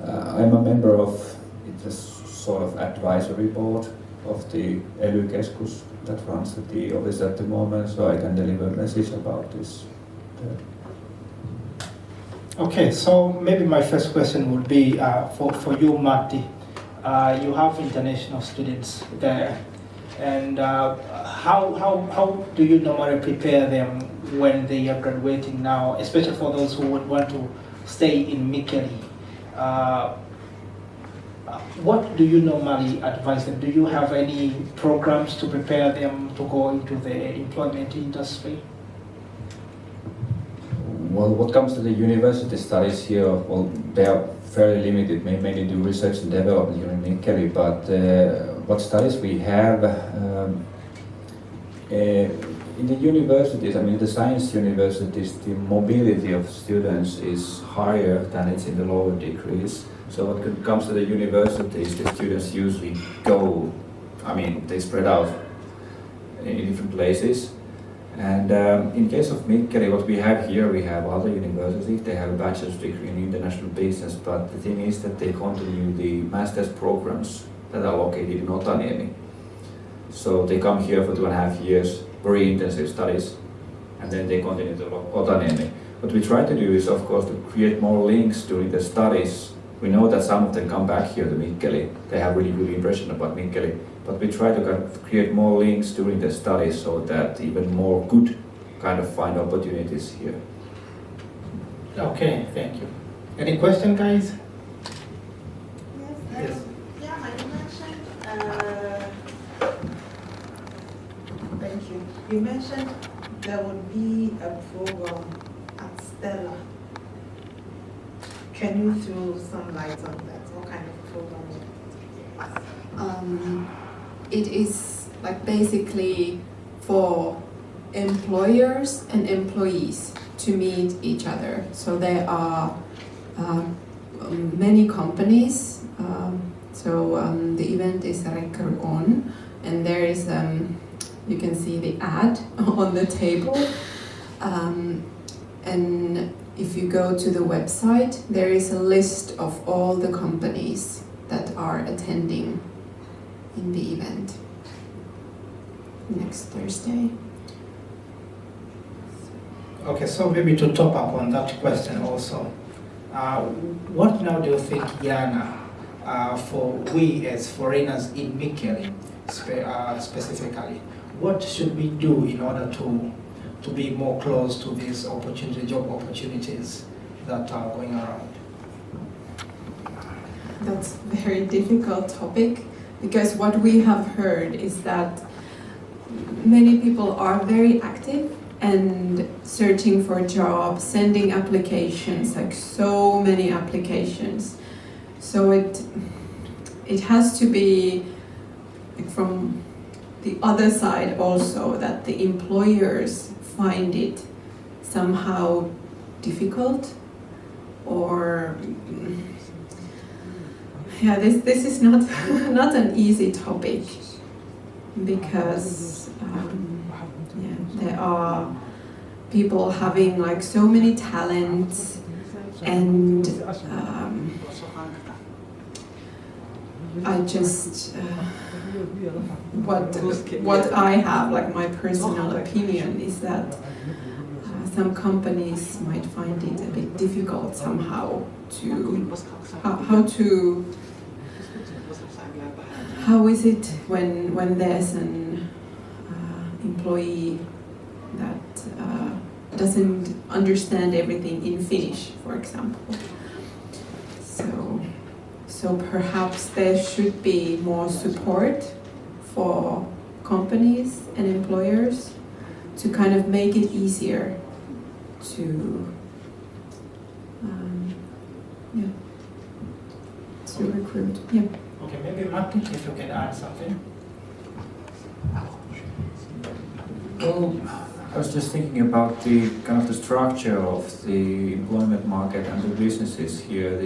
I'm a member of the sort of advisory board of the ELY-keskus that runs the office at the moment, so I can deliver a message about this. Okay, so maybe my first question would be for you, Matti. You have international students there, and how do you normally prepare them when they are graduating now, especially for those who would want to stay in Mikkeli? What do you normally advise them? Do you have any programs to prepare them to go into the employment industry? Well, what comes to the university studies here, well, they are fairly limited. We mainly do research and development here in Mikkeli, but what studies we have in the universities, I mean the science universities, the mobility of students is higher than it's in the lower degrees. So when it comes to the universities, the students usually go, I mean, they spread out in different places. And in case of Mikkeli, what we have here, we have other universities, they have a bachelor's degree in international business, but the thing is that they continue the master's programs that are located in Otaniemi. So they come here for 2.5 years, very intensive studies, and then they continue to Otaniemi. What we try to do is, of course, to create more links during the studies. We know that some of them come back here to Mikkeli, they have really good impression about Mikkeli, but we try to kind of create more links during the studies so that even more good kind of find opportunities here. Okay, thank you. Any question, guys? Yes. Yeah, you mentioned. Thank you. You mentioned there would be a program at Stella. Can you throw some light on that? What kind of program? It is like basically for employers and employees to meet each other. So there are many companies. The event is Rekkari On, and there is you can see the ad on the table. And if you go to the website, there is a list of all the companies that are attending in the event next Thursday. Okay, so maybe to top up on that question also, what now do you think, Jana, for we as foreigners in Mikkeli specifically, what should we do in order to be more close to these job opportunities that are going around? That's a very difficult topic, because what we have heard is that many people are very active and searching for jobs, sending applications, like so many applications. So it has to be like from the other side also, that the employers find it somehow difficult, or this is not not an easy topic, because there are people having like so many talents, and I just what I have, like my personal opinion, is that some companies might find it a bit difficult somehow to how is it when there's an employee that doesn't understand everything in Finnish, for example. So perhaps there should be more support for companies and employers to kind of make it easier to recruit. Yeah. Okay, maybe Matti, if you can add something. Well, I was just thinking about the kind of the structure of the employment market and the businesses here.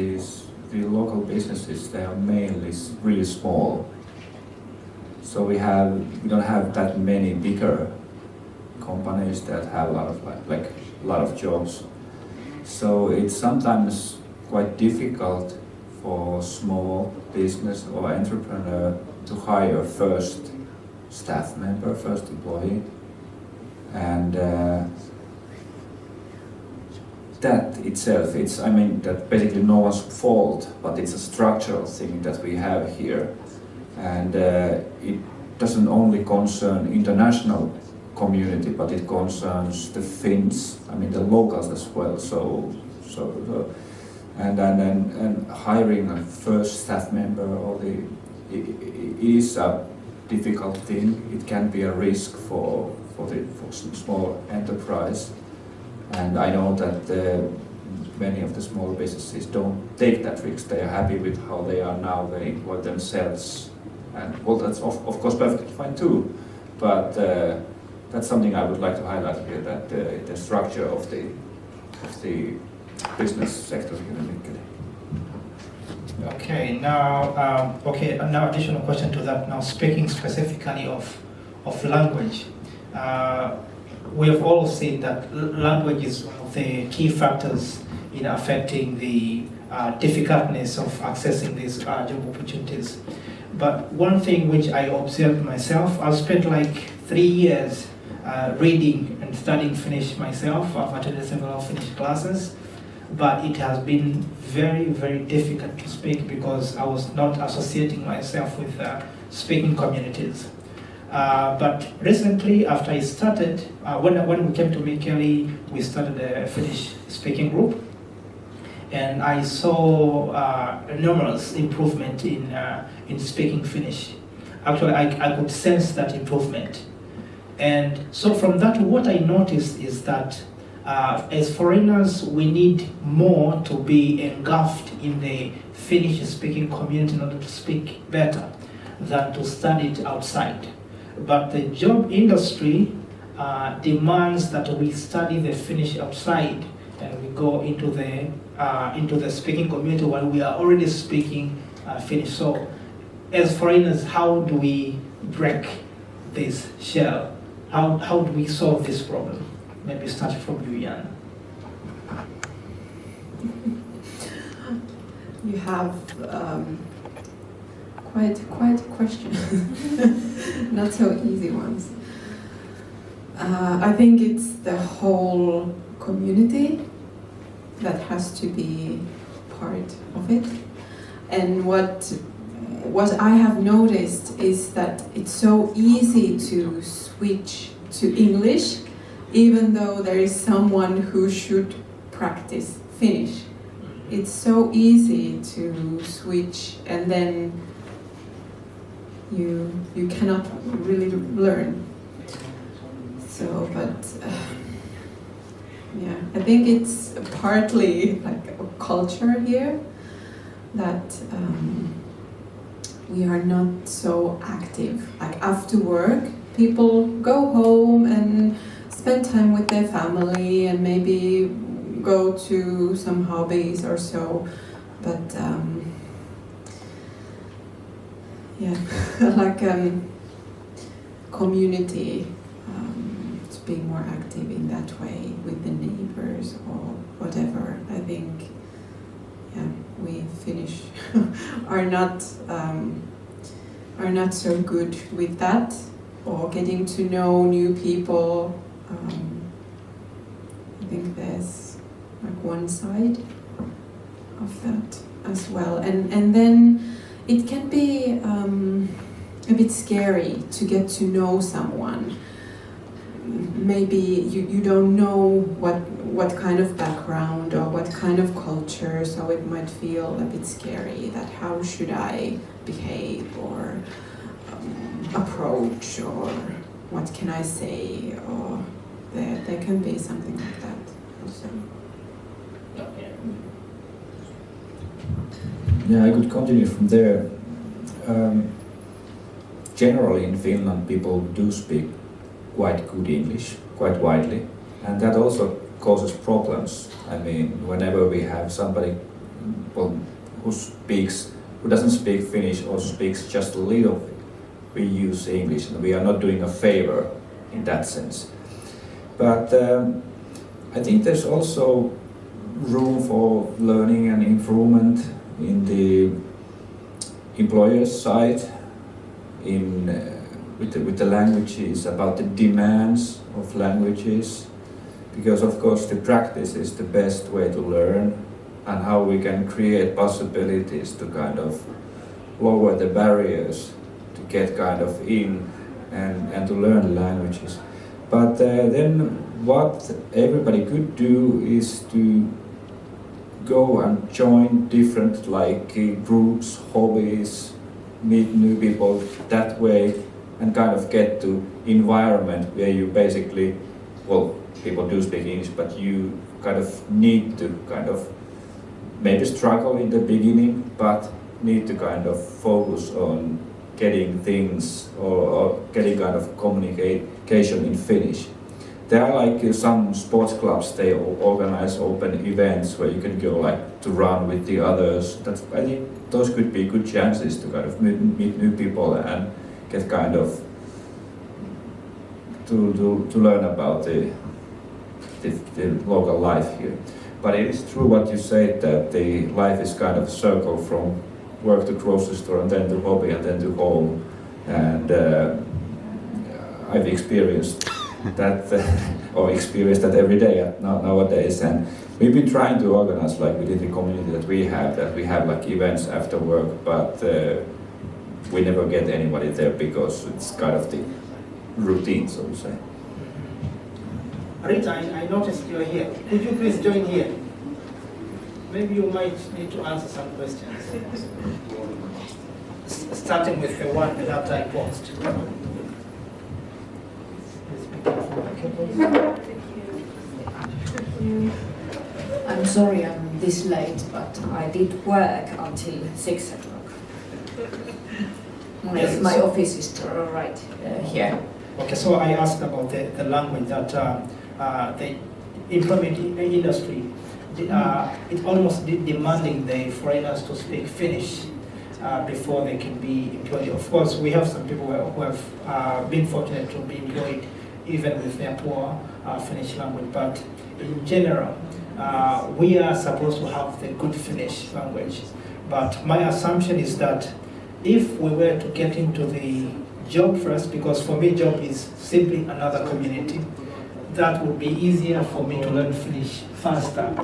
The local businesses, they are mainly really small. So we don't have that many bigger companies that have a lot of jobs. So it's sometimes quite difficult for small business or entrepreneur to hire first staff member, first employee, and that itself, that basically no one's fault, but it's a structural thing that we have here, and it doesn't only concern international community, but it concerns the Finns, the locals as well. And hiring a first staff member, it is a difficult thing. It can be a risk for some small enterprise, and I know that many of the small businesses don't take that risk. They are happy with how they are now. They employ themselves, and well, that's of course perfectly fine too. But that's something I would like to highlight here, that the structure of the business sector here in Mikkeli. Okay, now additional question to that. Now speaking specifically of language, we have all seen that language is one of the key factors in affecting the difficultness of accessing these job opportunities. But one thing which I observed myself, I spent like 3 years reading and studying Finnish myself. I've attended several Finnish classes, but it has been very, very difficult to speak because I was not associating myself with speaking communities. But recently, after I started, when we came to Mikkeli, we started a Finnish speaking group, and I saw enormous improvement in speaking Finnish. Actually, I could sense that improvement. And so from that, what I noticed is that as foreigners, we need more to be engulfed in the Finnish-speaking community in order to speak better than to study it outside. But the job industry demands that we study the Finnish outside and we go into the speaking community while we are already speaking Finnish. So, as foreigners, how do we break this shell? How do we solve this problem? Maybe starting from you, Jan. You have quite a question. Not so easy ones. I think it's the whole community that has to be part of it. And what I have noticed is that it's so easy to switch to English, even though there is someone who should practice Finnish. It's so easy to switch, and then you cannot really learn. So, but yeah, I think it's partly like a culture here that we are not so active. Like after work, people go home and spend time with their family and maybe go to some hobbies or so, but yeah, like community, to be more active in that way with the neighbors or whatever. I think, yeah, we Finnish are not so good with that, or getting to know new people. I think there's like one side of that as well, and then it can be a bit scary to get to know someone. Maybe you don't know what kind of background or what kind of culture, so it might feel a bit scary that how should I behave or approach, or what can I say, or there can be something like that also. Yeah, I could continue from there. Generally in Finland, people do speak quite good English, quite widely, and that also causes problems. I mean, whenever we have somebody who doesn't speak Finnish or speaks just a little, we use English, and we are not doing a favor in that sense. But I think there's also room for learning and improvement in the employer's side, in with the languages, about the demands of languages, because of course the practice is the best way to learn, and how we can create possibilities to kind of lower the barriers to get kind of in and to learn languages. But then what everybody could do is to go and join different like groups, hobbies, meet new people that way, and kind of get to environment where you basically, well, people do speak English, but you kind of need to kind of maybe struggle in the beginning, but need to kind of focus on getting things or getting kind of communication in Finnish. There are like some sports clubs, they organize open events where you can go like to run with the others. I think those could be good chances to kind of meet new people and get kind of to learn about the local life here. But it is true what you said, that the life is kind of a circle from work to grocery store and then to hobby and then to home. And I've experienced that, or experience that every day nowadays. And we've been trying to organize, like within the community that we have like events after work, but we never get anybody there because it's kind of the routine, so to say. Ritta, I noticed you're here. Could you please join here? Maybe you might need to answer some questions. Starting with the one that I posed. I'm sorry I'm this late, but I did work until 6 o'clock. My office is right here. Okay, so I asked about the language that the employment industry, it's almost demanding the foreigners to speak Finnish before they can be employed. Of course, we have some people who have been fortunate to be employed even with their poor Finnish language, but in general, we are supposed to have the good Finnish language. But my assumption is that if we were to get into the job first, because for me job is simply another community, that would be easier for me to learn Finnish faster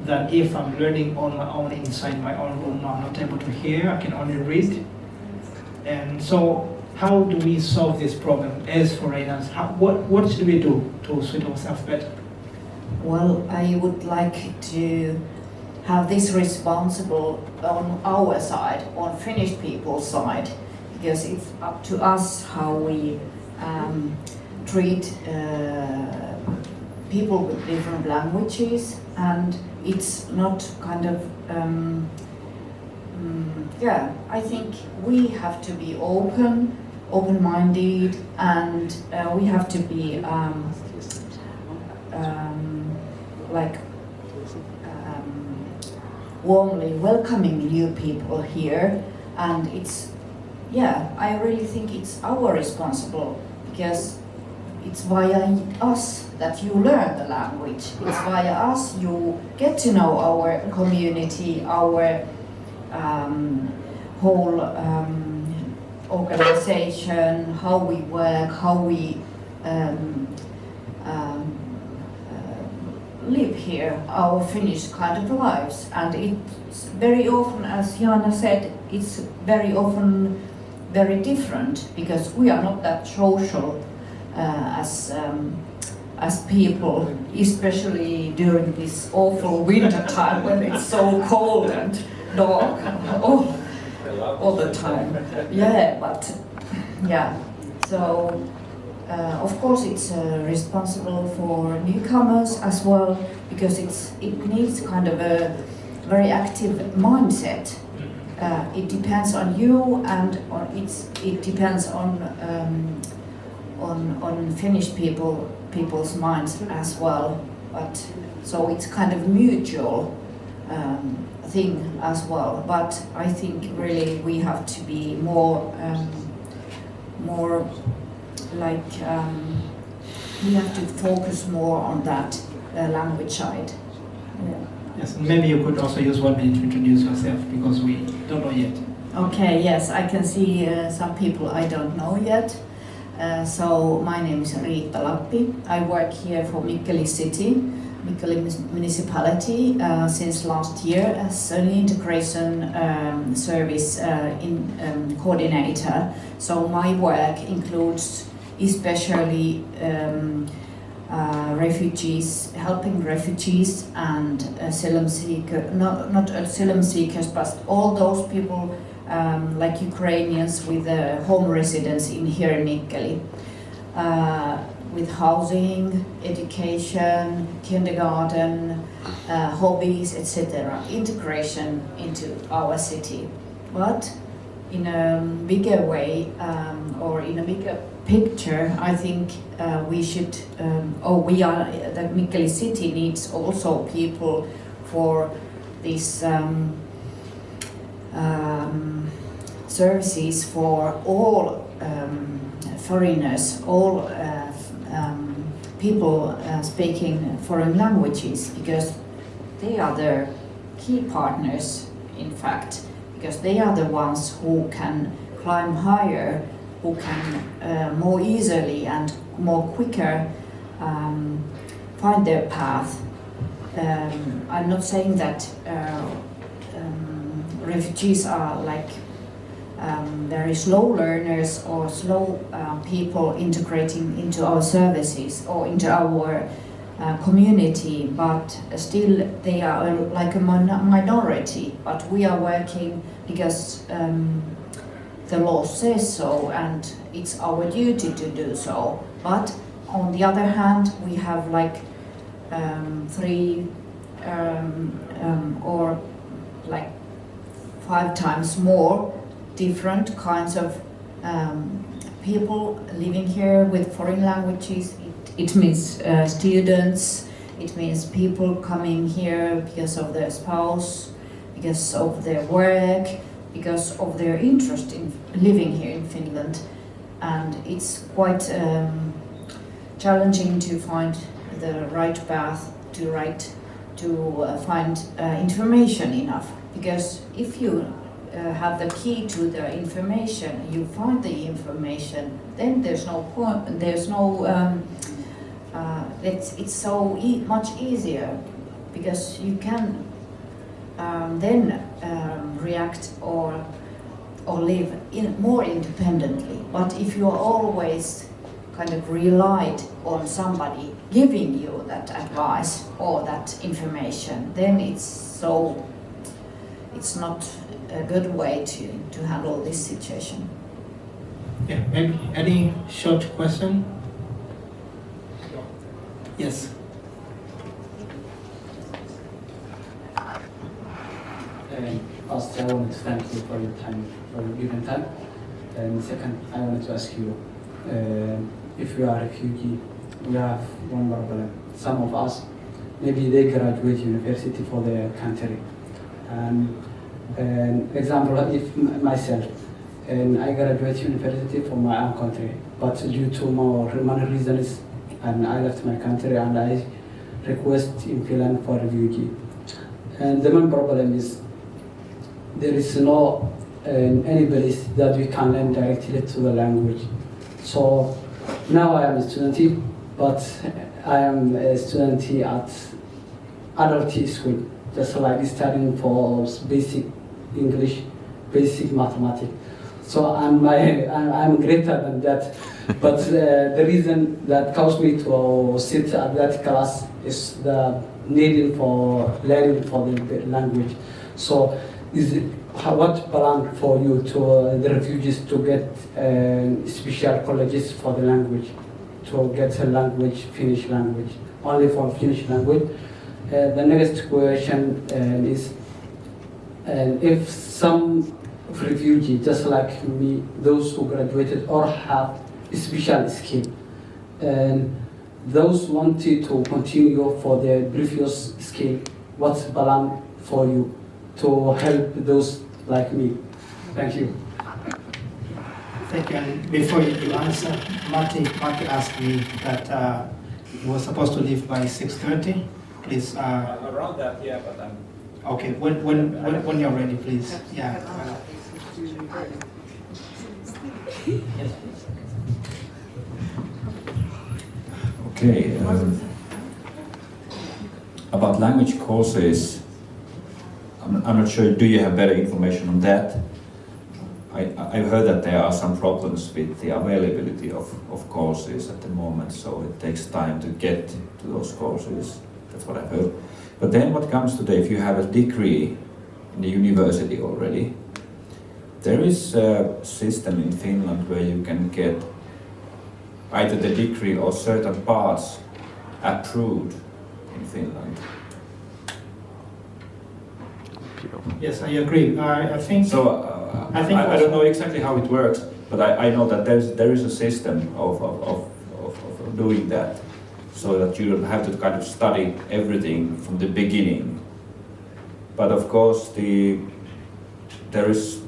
than if I'm learning on my own inside my own room. I'm not able to hear, I can only read. And so how do we solve this problem as foreigners? What should we do to suit ourselves better? Well, I would like to have this responsible on our side, on Finnish people's side, because it's up to us how we treat people with different languages, and it's not kind of I think we have to be open-minded, and we have to be warmly welcoming new people here. And I really think it's our responsible, because it's via us that you learn the language. It's via us you get to know our community, our whole organization, how we work, how we live here, our Finnish kind of lives. And it's very often, as Jana said, it's very often very different, because we are not that social as people, especially during this awful winter time when it's so cold and dark all the time. So of course it's responsible for newcomers as well, because it needs kind of a very active mindset. It depends on you, and it depends on Finnish people's minds as well. But so it's kind of mutual thing as well. But I think really we have to be more we have to focus more on that language side. Yes, and maybe you could also use 1 minute to introduce yourself, because we don't know yet. Okay, yes, I can see some people I don't know yet. So my name is Ritta Lappi. I work here for Mikkeli City, Mikkeli municipality since last year as an integration service coordinator. So my work includes especially refugees, helping refugees and asylum seekers, not asylum seekers, but all those people like Ukrainians with home residence in here in Mikkeli, with housing, education, kindergarten, hobbies, etc. Integration into our city, but in a bigger way or in a bigger picture, I think we should, the Mikkeli city needs also people for these services for all foreigners, all people speaking foreign languages, because they are the key partners, in fact, because they are the ones who can climb higher, who can more easily and more quicker find their path. I'm not saying that refugees are like very slow learners or slow people integrating into our services or into our community, but still they are like a minority. But we are working because the law says so, and it's our duty to do so. But on the other hand, we have like 3 or like 5 times more different kinds of people living here with foreign languages. It means students, it means people coming here because of their spouse, because of their work, because of their interest in living here in Finland. And it's quite challenging to find the right path to find information enough. Because if you have the key to the information, you find the information, then there's no point, there's no, it's so much easier, because you can then react or live more independently. But if you are always kind of relied on somebody giving you that advice or that information, then it's not a good way to handle this situation. Yeah, maybe any short question? Yes. First, I wanted to thank you for your time, for your given time. And second, I wanted to ask you, if you are a refugee, we have one problem. Some of us, maybe they graduate university for their country. And example, if myself, and I graduate university from my own country, but due to more money reasons, and I left my country and I request in Finland for refugee. And the main problem is there is no any place that we can learn directly to the language. So now I am a student, but I am a student at adult school, just like studying for basic English, basic mathematics. So I'm greater than that. But the reason that caused me to sit at that class is the needing for learning for the language. So what plan for you to the refugees to get special colleges for the language, to get a language, Finnish language, only for Finnish language? The next question is, if some refugee, just like me, those who graduated or have a special skill, and those wanted to continue for their previous skill, what's the plan for you to help those like me? Thank you. Thank you. And before you answer, Matti asked me that he was supposed to leave by 6:30. Please. Around that, yeah, but I'm. Okay. When you're ready, please. Yeah. Okay. About language courses, I'm not sure, do you have better information on that? I've heard that there are some problems with the availability of courses at the moment, so it takes time to get to those courses. That's what I've heard. But then what comes to if you have a degree in the university already, there is a system in Finland where you can get either the degree or certain parts approved in Finland. Yes, I agree. I think so. I I don't know exactly how it works, but I know that there is a system of doing that, so that you don't have to kind of study everything from the beginning. But of course, there is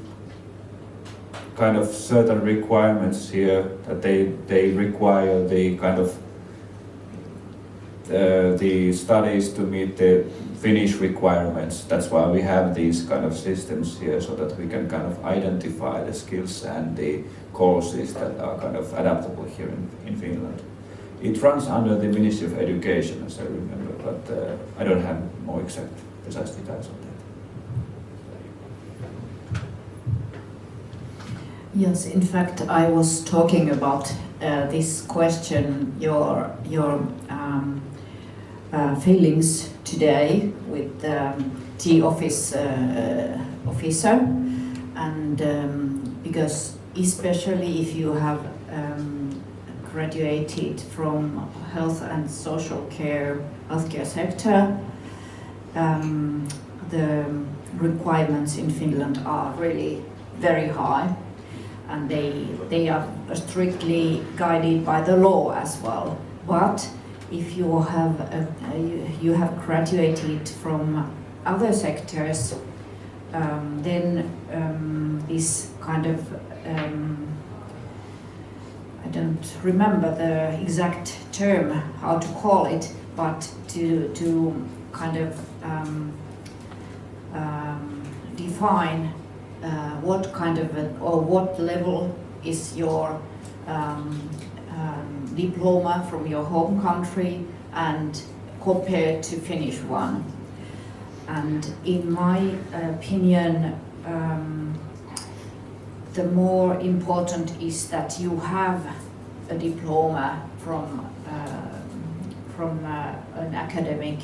kind of certain requirements here that they require the kind of the studies to meet the Finnish requirements. That's why we have these kind of systems here, so that we can kind of identify the skills and the courses that are kind of adaptable here in Finland. It runs under the Ministry of Education, as I remember, but I don't have more exact, precise details on that. Yes, in fact, I was talking about this question, your feelings today with the office officer, and because especially if you have graduated from health and social care, healthcare sector, the requirements in Finland are really very high, and they are strictly guided by the law as well. But if you have graduated from other sectors, then this kind of I don't remember the exact term how to call it, but to kind of define what kind of or what level is your diploma from your home country and compared to Finnish one. And in my opinion, the more important is that you have a diploma from an academic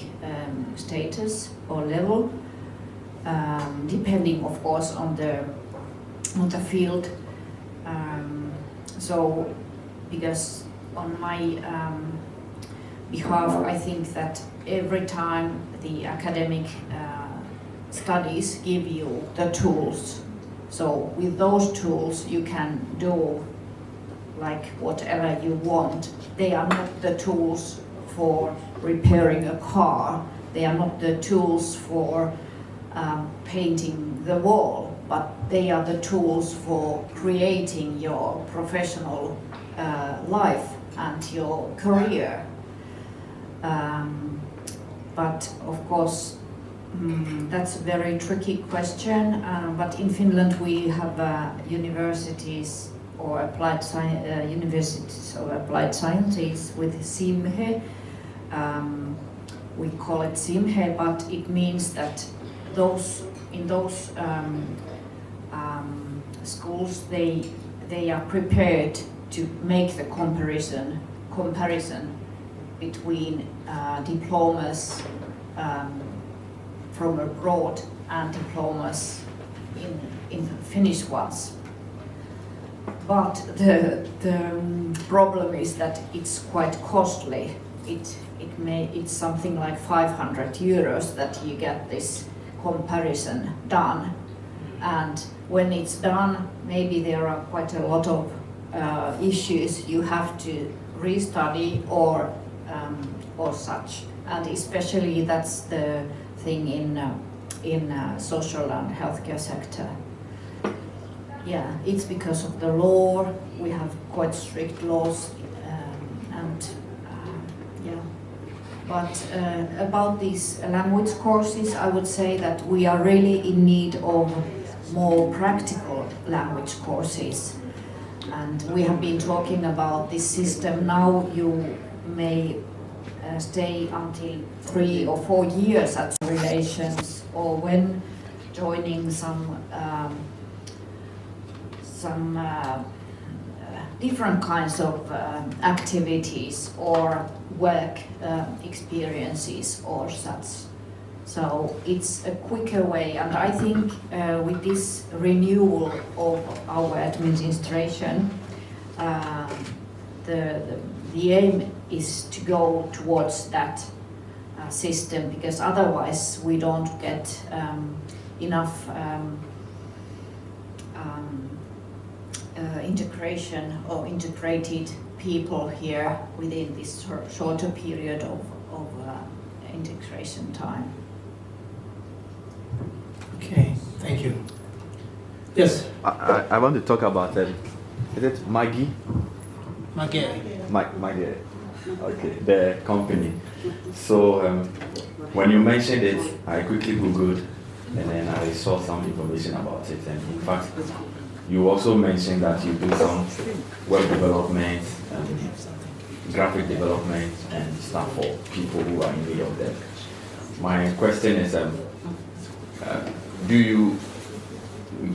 status or level, depending of course on the field. So because on my behalf, I think that every time the academic studies give you the tools. So with those tools you can do like whatever you want. They are not the tools for repairing a car. They are not the tools for painting the wall, but they are the tools for creating your professional life and your career. But of course, that's a very tricky question. But in Finland we have universities or universities of applied sciences with SIMHE. We call it SIMHE, but it means that in those schools they are prepared to make the comparison between diplomas from abroad and diplomas in Finnish ones. But the problem is that it's quite costly. It's something like 500 euros that you get this comparison done. And when it's done, maybe there are quite a lot of issues you have to restudy or such. And especially that's the thing in social and healthcare sector. Yeah, it's because of the law. We have quite strict laws, But about these language courses, I would say that we are really in need of more practical language courses. And we have been talking about this system. Now may stay until 3 or 4 years at relations, or when joining some different kinds of activities or work experiences or such. So it's a quicker way, and I think with this renewal of our administration, the aim is to go towards that system, because otherwise we don't get enough integration or integrated people here within this shorter period of integration time. Okay, thank you. Yes, I want to talk about is it MAGEE? MAGEE. MAGEE. Okay, the company. So when you mentioned it, I quickly Googled and then I saw some information about it. And in fact, you also mentioned that you do some web development, graphic development, and stuff for people who are in need of them. My question is, do you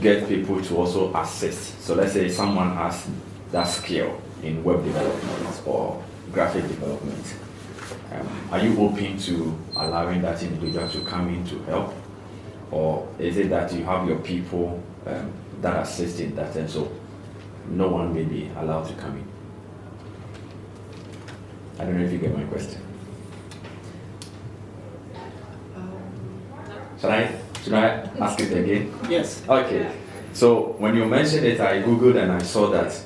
get people to also assist? So let's say someone has that skill in web development or graphic development. Are you open to allowing that individual to come in to help? Or is it that you have your people that assist in that, and so no one may be allowed to come in? I don't know if you get my question. Should I ask it again? Yes. Okay. So when you mentioned it, I Googled and I saw that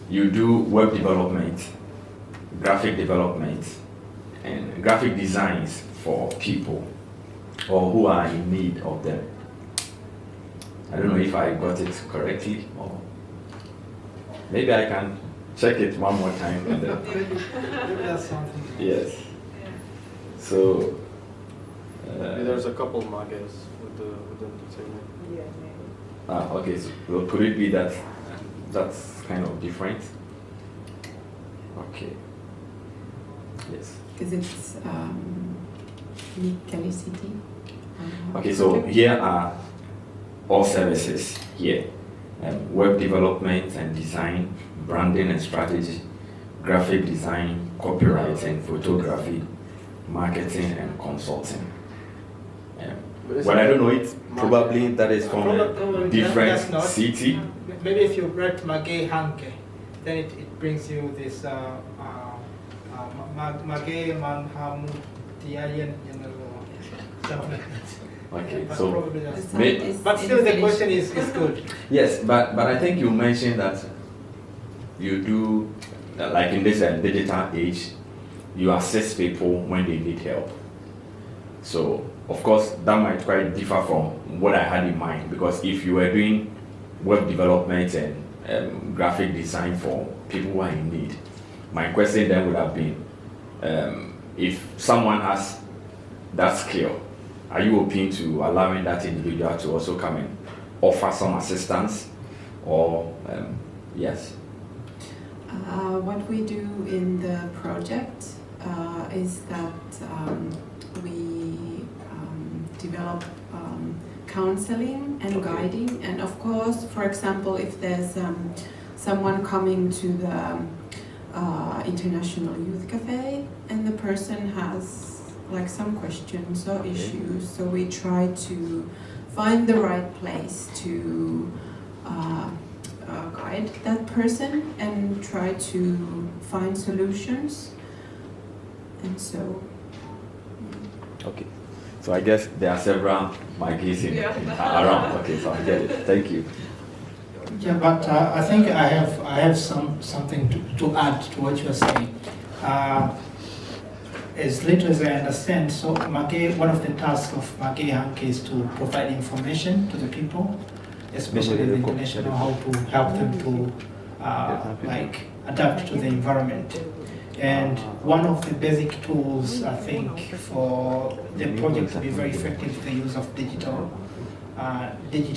you do web development, graphic development, and graphic designs for people or who are in need of them. I don't know if I got it correctly, or maybe I can check it one more time. And then That's something. yes. So There's a couple MAGEEs within the segment. okay. So could it be that that's kind of different? Okay. Yes. Because it's Mikkeli City. Okay, so here are all services here. Web development and design, branding and strategy, graphic design, copyright and photography, marketing and consulting. Well, I don't know it. Probably that is from a different city. Maybe if you write MAGEE Hanke, then it brings you this MAGEE Manhamutiayan, something like that. Okay, But so probably that's But still the question is good. yes, but I think you mentioned that you do like in this digital age, you assist people when they need help. So of course that might quite differ from what I had in mind, because if you were doing web development and graphic design for people who are in need, my question then would have been, if someone has that skill, are you open to allowing that individual to also come and offer some assistance? Or yes? What we do in the project is that we develop counseling and guiding, and of course, for example, if there's someone coming to the International Youth Cafe and the person has like some questions or issues, so we try to find the right place to guide that person and try to find solutions, and so Okay. So I guess there are several MAGEEs around. Okay, so I get it. Thank you. Yeah, but I think I have something to add to what you are saying. As little as I understand, so MAGEE, one of the tasks of MAGEE Hanke is to provide information to the people, especially the international, how to help them to like adapt to the environment. And one of the basic tools, I think, for the project to be very effective is the use of digital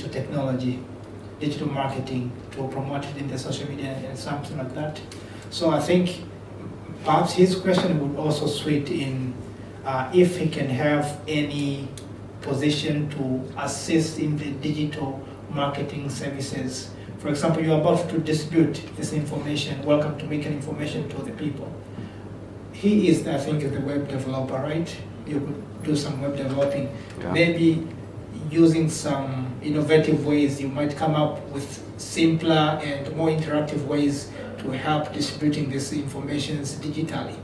technology, digital marketing, to promote it in the social media and something like that. So I think perhaps his question would also suit in if he can have any position to assist in the digital marketing services. For example, you're about to distribute this information, welcome to make an information to the people. He is, I think, the web developer, right? You could do some web developing. Yeah. Maybe using some innovative ways, you might come up with simpler and more interactive ways to help distributing this information digitally.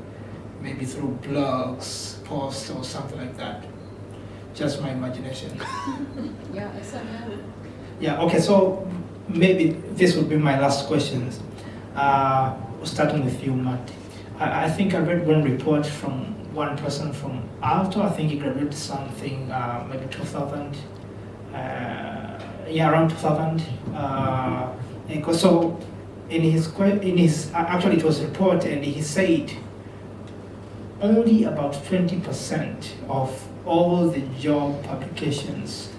Maybe through blogs, posts, or something like that. Just my imagination. Yeah, exactly. Yeah, okay, so maybe this would be my last question. Starting with you, Matti. I think I read one report from one person from Aalto. I think he graduated something, maybe 2000. Around 2000. So in his actually it was a report, and he said only about 20% of all the job applications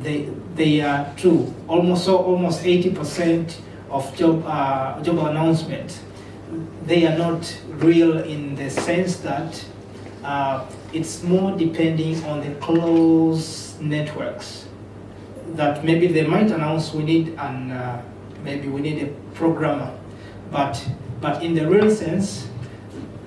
they are true. Almost 80% of job announcements, they are not real in the sense that it's more depending on the closed networks. That maybe they might announce we need maybe we need a programmer, but in the real sense,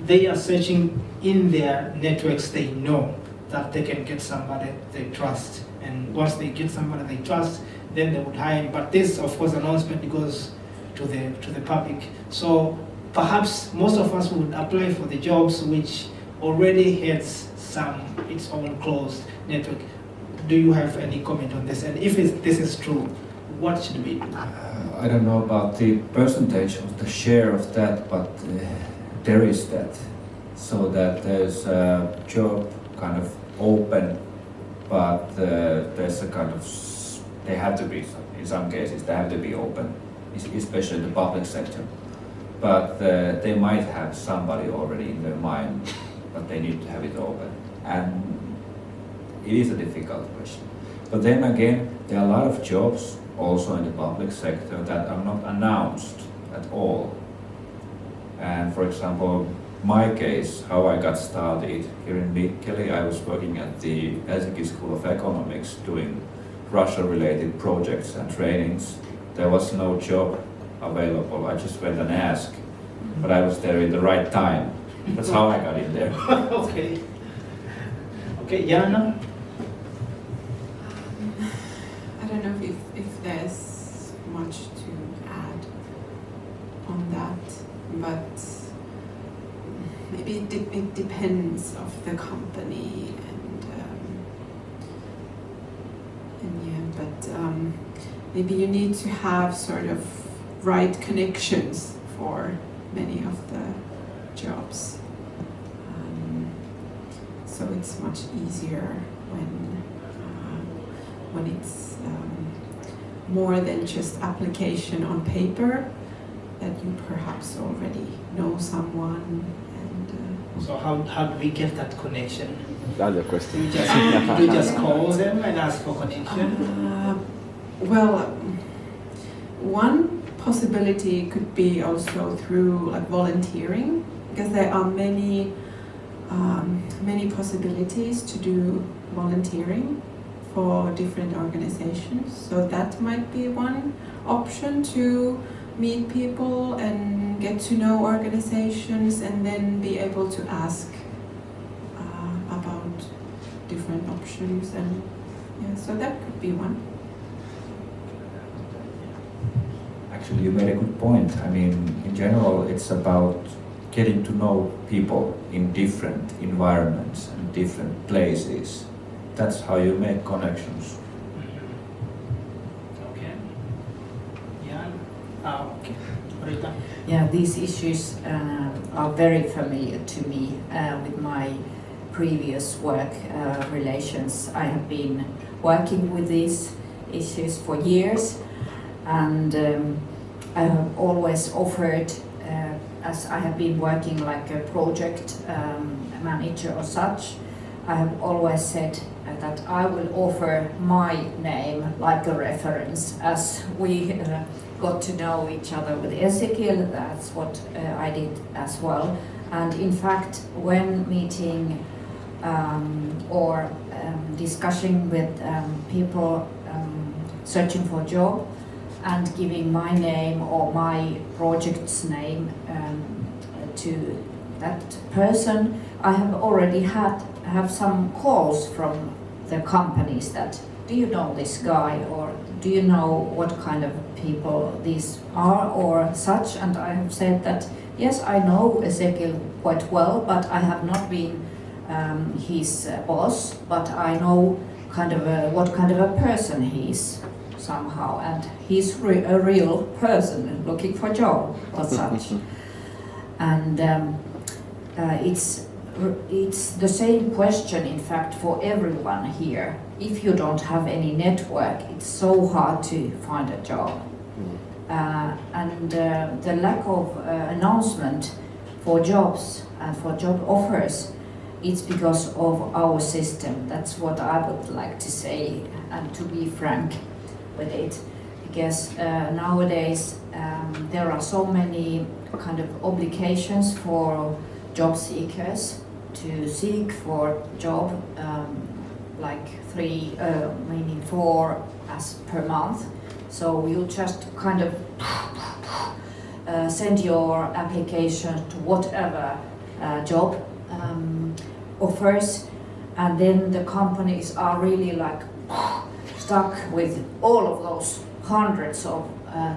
they are searching in their networks. They know that they can get somebody they trust, and once they get somebody they trust, then they would hire. But this, of course, announcement goes to the public. So perhaps most of us would apply for the jobs which already has its own closed network. Do you have any comment on this? And if this is true, what should we do? I don't know about the percentage of the share of that, but there is that. So that there's a job kind of open, but there's a kind of, they have to be, in some cases, they have to be open, especially in the public sector. But they might have somebody already in their mind, but they need to have it open. And it is a difficult question. But then again, there are a lot of jobs also in the public sector that are not announced at all. And for example, my case, how I got started here in Mikkeli, I was working at the Helsinki School of Economics doing Russia-related projects and trainings. There was no job available. I just went and asked, but I was there in the right time. That's how I got in there. Okay. Okay, Jana? I don't know if there's much to add on that, but maybe it depends of the company maybe you need to have sort of right connections for many of the jobs. So it's much easier when it's more than just application on paper, that you perhaps already know someone. So how do we get that connection? Other question. Do you just call them and ask for connection? Well, one possibility could be also through like volunteering, because there are many possibilities to do volunteering for different organizations. So that might be one option, to meet people and get to know organizations, and then be able to ask about different options. And yeah, so that could be one. Actually, you made a good point. I mean, in general, it's about getting to know people in different environments and different places. That's how you make connections. Okay. Yeah. Okay. Ritta? Yeah, these issues are very familiar to me with my previous work relations. I have been working with these issues for years, and I have always offered, as I have been working like a project manager or such, I have always said that I will offer my name like a reference, as we got to know each other with Ezekiel. That's what I did as well. And in fact, when meeting or discussing with people searching for a job and giving my name or my project's name to that person, I have already have some calls from the companies that, do you know this guy, or do you know what kind of people these are or such? And I have said that yes, I know Ezekiel quite well, but I have not been his boss, but I know kind of what kind of a person he is somehow, and he's a real person looking for a job or such. And it's the same question, in fact, for everyone here. If you don't have any network, it's so hard to find a job. And the lack of announcement for jobs and for job offers, it's because of our system. That's what I would like to say, and to be frank with it. Because nowadays there are so many kind of obligations for job seekers to seek for job, like 3, meaning 4 as per month. So you just kind of send your application to whatever job offers, and then the companies are really like stuck with all of those hundreds of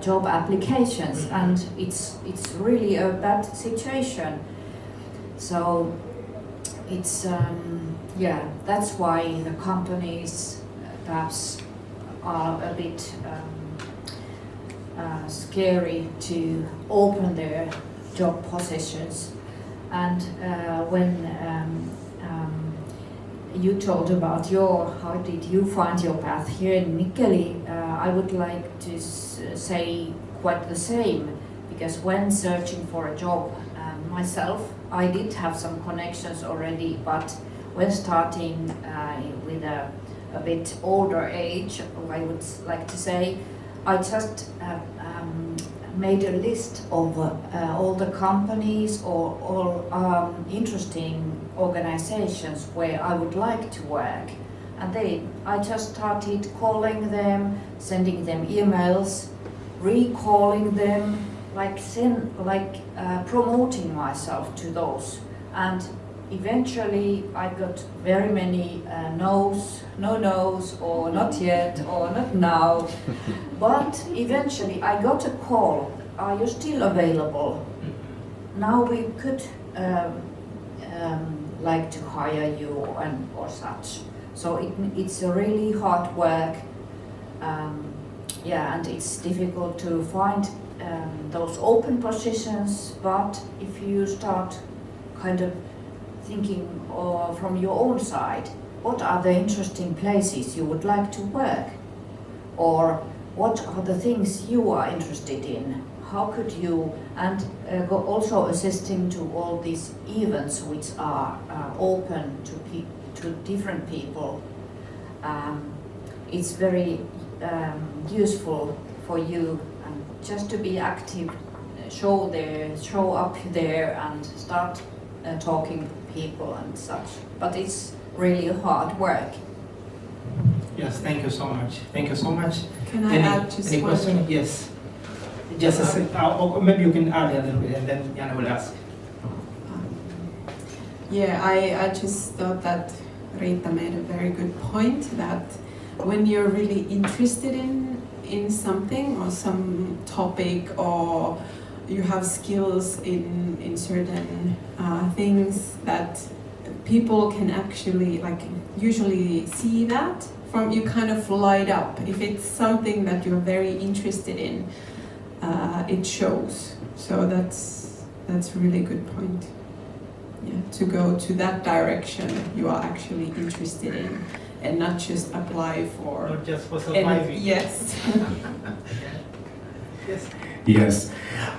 job applications, and it's really a bad situation. So it's yeah, that's why the companies perhaps are a bit scary to open their job positions. And when you told about how did you find your path here in Mikkeli, I would like to say quite the same, because when searching for a job myself, I did have some connections already, but when starting with a bit older age, I would like to say, I just made a list of all the companies or all interesting organizations where I would like to work. And then I just started calling them, sending them emails, recalling them, promoting myself to those. And eventually I got very many no's, no no's, or not yet, or not now. But eventually I got a call, are you still available? Now we could like to hire you or such. So it's a really hard work, yeah, and it's difficult to find those open positions, but if you start kind of thinking from your own side, what are the interesting places you would like to work? Or what are the things you are interested in? How could you, and also assisting to all these events which are open to different people. It's very useful for you just to be active, show up there and start talking to people and such. But it's really hard work. Yes, thank you so much. Thank you so much. Can I add just any one? Question? Yes. Just a second. Or maybe you can add a little bit, and then Jana will ask. Yeah, I just thought that Ritta made a very good point, that when you're really interested in something or some topic, or you have skills in certain things, that people can actually usually see that from you, kind of light up. If it's something that you're very interested in, it shows. So that's a really good point. Yeah, to go to that direction you are actually interested in, and not just apply for. Not just for surviving. Yes. Yes. Yes,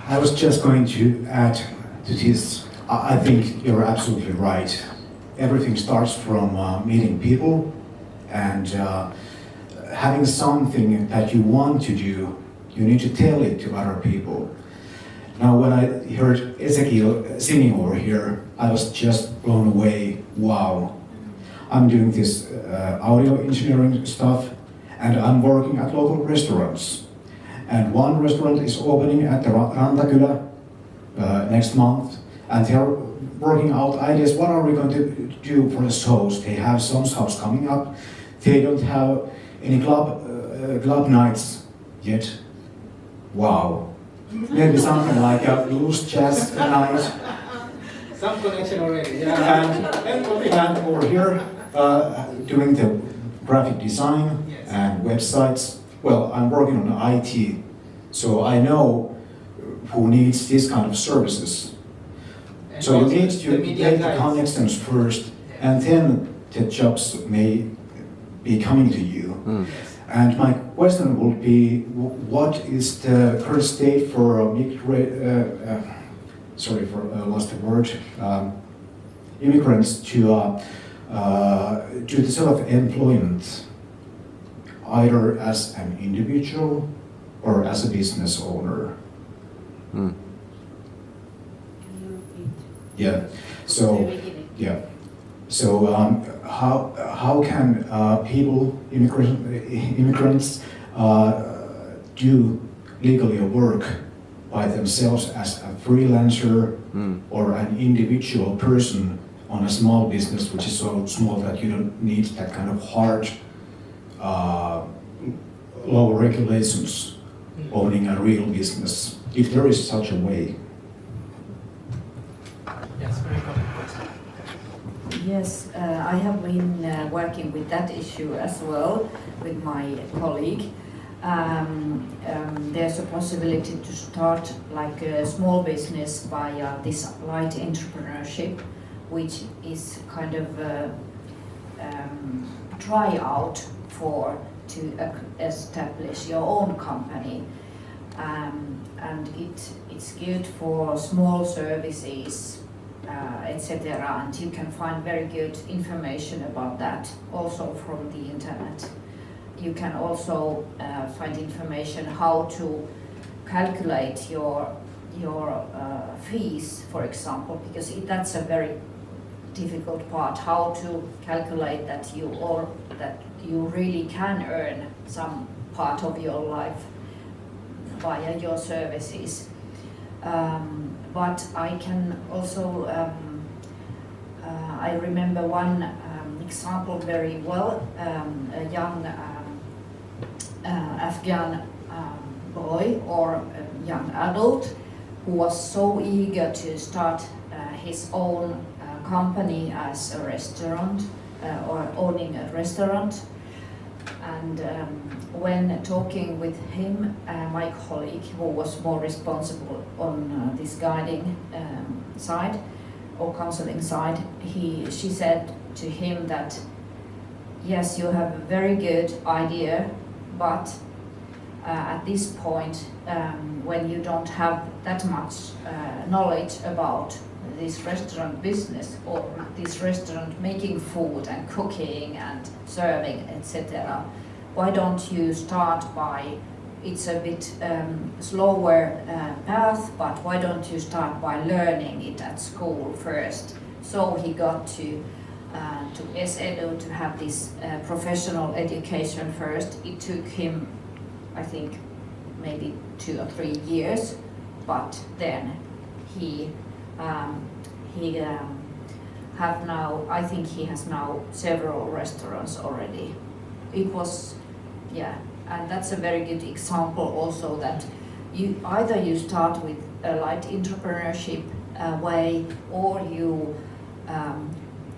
I was just going to add to this. I think you're absolutely right. everything starts from meeting people and having something that you want to do. You need to tell it to other people. Now, when I heard Ezekiel singing over here, I was just blown away. Wow. I'm doing this audio engineering stuff, and I'm working at local restaurants. And one restaurant is opening at the Rantakylä next month, and they're working out ideas. What are we going to do for the shows? They have some shows coming up. They don't have any club nights yet. Wow. Maybe something like a blues jazz night. Some connection already, yeah. And over here, doing the graphic design and websites. Well, I'm working on IT, so I know who needs this kind of services. And So you also need the to media make the guides. connections first, and then the jobs may be coming to you. And my question would be, what is the current state for immigrants to do the self-employment, either as an individual or as a business owner? Yeah. So yeah. So how can immigrants do legally work by themselves as a freelancer or an individual person on a small business which is so small that you don't need that kind of hard law regulations owning a real business, if there is such a way? Yes, very common question. Yes, I have been working with that issue as well with my colleague. There's a possibility to start like a small business via this light entrepreneurship, which is kind of a tryout to establish your own company. And it's good for small services, etc. And you can find very good information about that also from the internet. You can also find information how to calculate your fees, for example, because that's a very difficult part, how to calculate that you really can earn some part of your life via your services. But I can also, I remember one example very well, a young Afghan boy or a young adult who was so eager to start his own company as a restaurant or owning a restaurant. And when talking with him, my colleague, who was more responsible on this guiding side or counseling side, she said to him that, yes, you have a very good idea, but at this point, when you don't have that much knowledge about this restaurant business or this restaurant making food and cooking and serving, etc., why don't you start by, it's a bit slower path, but why don't you start by learning it at school first? So he got to SEDU to have this professional education first. It took him, I think, maybe 2 or 3 years, but then he have now, I think he has now several restaurants already. It was, yeah, and that's a very good example also that either you start with a light entrepreneurship way, or you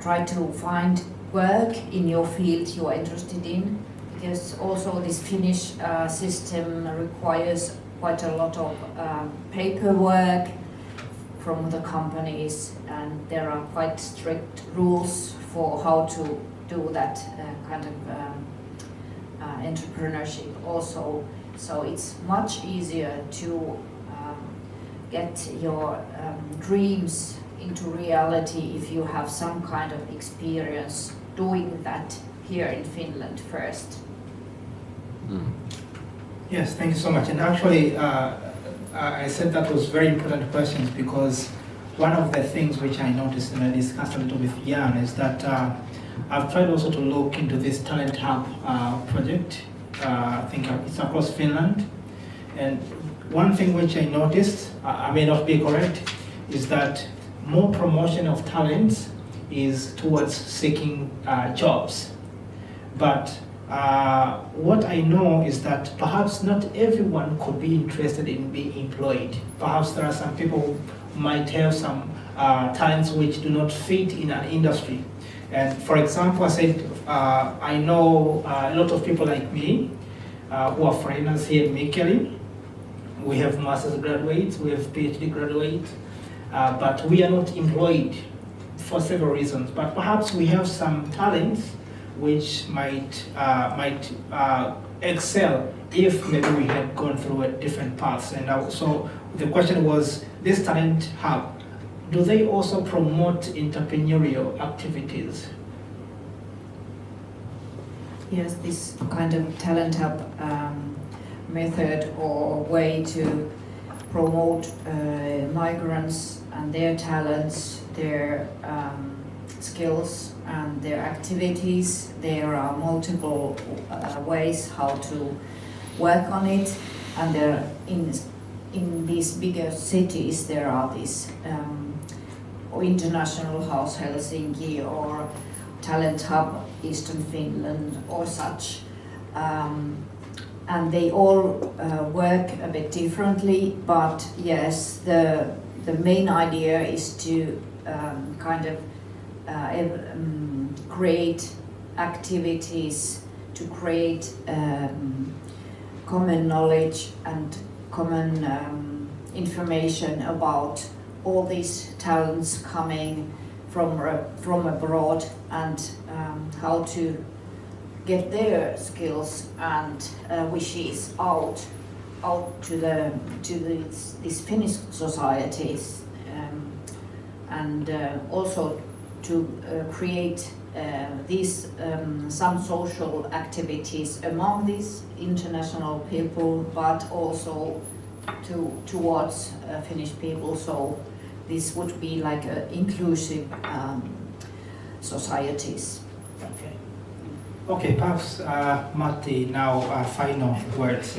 try to find work in your field you are interested in, because also this Finnish system requires quite a lot of paperwork from the companies, and there are quite strict rules for how to do that kind of entrepreneurship also. So it's much easier to get your dreams into reality if you have some kind of experience doing that here in Finland first? Yes, thank you so much. And actually, I said that was very important questions because one of the things which I noticed and I discussed a little with Jan is that I've tried also to look into this Talent Hub project. I think it's across Finland. And one thing which I noticed, I may not be correct, is that more promotion of talents is towards seeking jobs. But what I know is that perhaps not everyone could be interested in being employed. Perhaps there are some people who might have some talents which do not fit in an industry. And for example, I said, I know a lot of people like me who are foreigners here in Mikkeli. We have master's graduates, we have PhD graduates, but we are not employed for several reasons. But perhaps we have some talents which might excel if maybe we had gone through a different paths. And so the question was, this Talent Hub, do they also promote entrepreneurial activities? Yes, this kind of Talent Hub method or way to promote migrants and their talents, their skills and their activities. There are multiple ways how to work on it, and there in these bigger cities there are these International House Helsinki or Talent Hub Eastern Finland or such. And they all work a bit differently, but yes, the main idea is to kind of create activities, to create common knowledge and common information about all these talents coming from abroad, and how to get their skills and wishes out to these Finnish societies, and also to create these some social activities among these international people, but also towards Finnish people. So this would be like inclusive societies. Okay, perhaps Matti, now final words.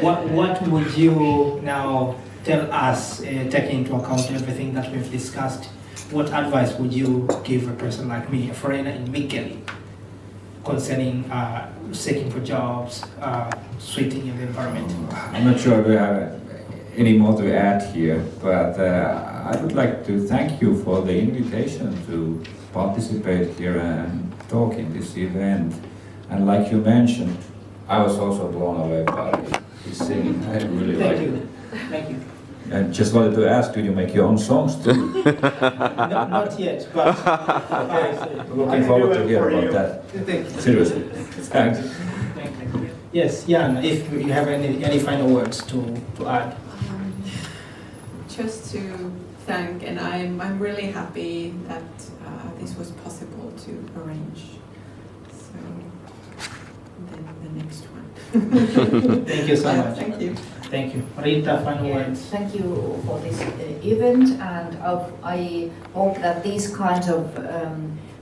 What would you now tell us, taking into account everything that we've discussed? What advice would you give a person like me, a foreigner in Mikkeli, concerning seeking for jobs, sweating in the environment? I'm not sure we have any more to add here, but I would like to thank you for the invitation to participate here and talk in this event. And like you mentioned, I was also blown away by his singing. I really liked it. Thank you. And just wanted to ask, do you make your own songs too? Not yet, but looking forward to hear about that. Seriously. Thanks. Yes, Jan, if you have any final words to add. Just to thank, and I'm really happy that this was possible to arrange. So then the next one. Thank you so much. Thank you. Thank you. Ritta, final words. Thank you for this event, and I hope that these kinds of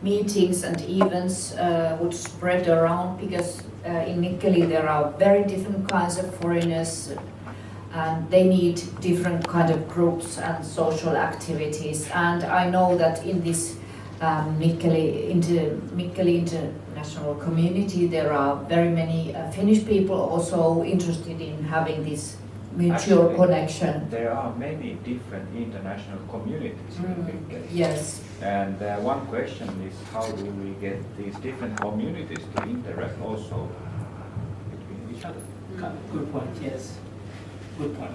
meetings and events would spread around, because in Mikkeli there are very different kinds of foreigners, and they need different kind of groups and social activities. And I know that in this Mikkeli international community there are very many Finnish people also interested in having this mutual Actually, connection. There are many different international communities in Mikkeli. Yes. And one question is, how do we get these different communities to interact also between each other? Good point, yes. Good point.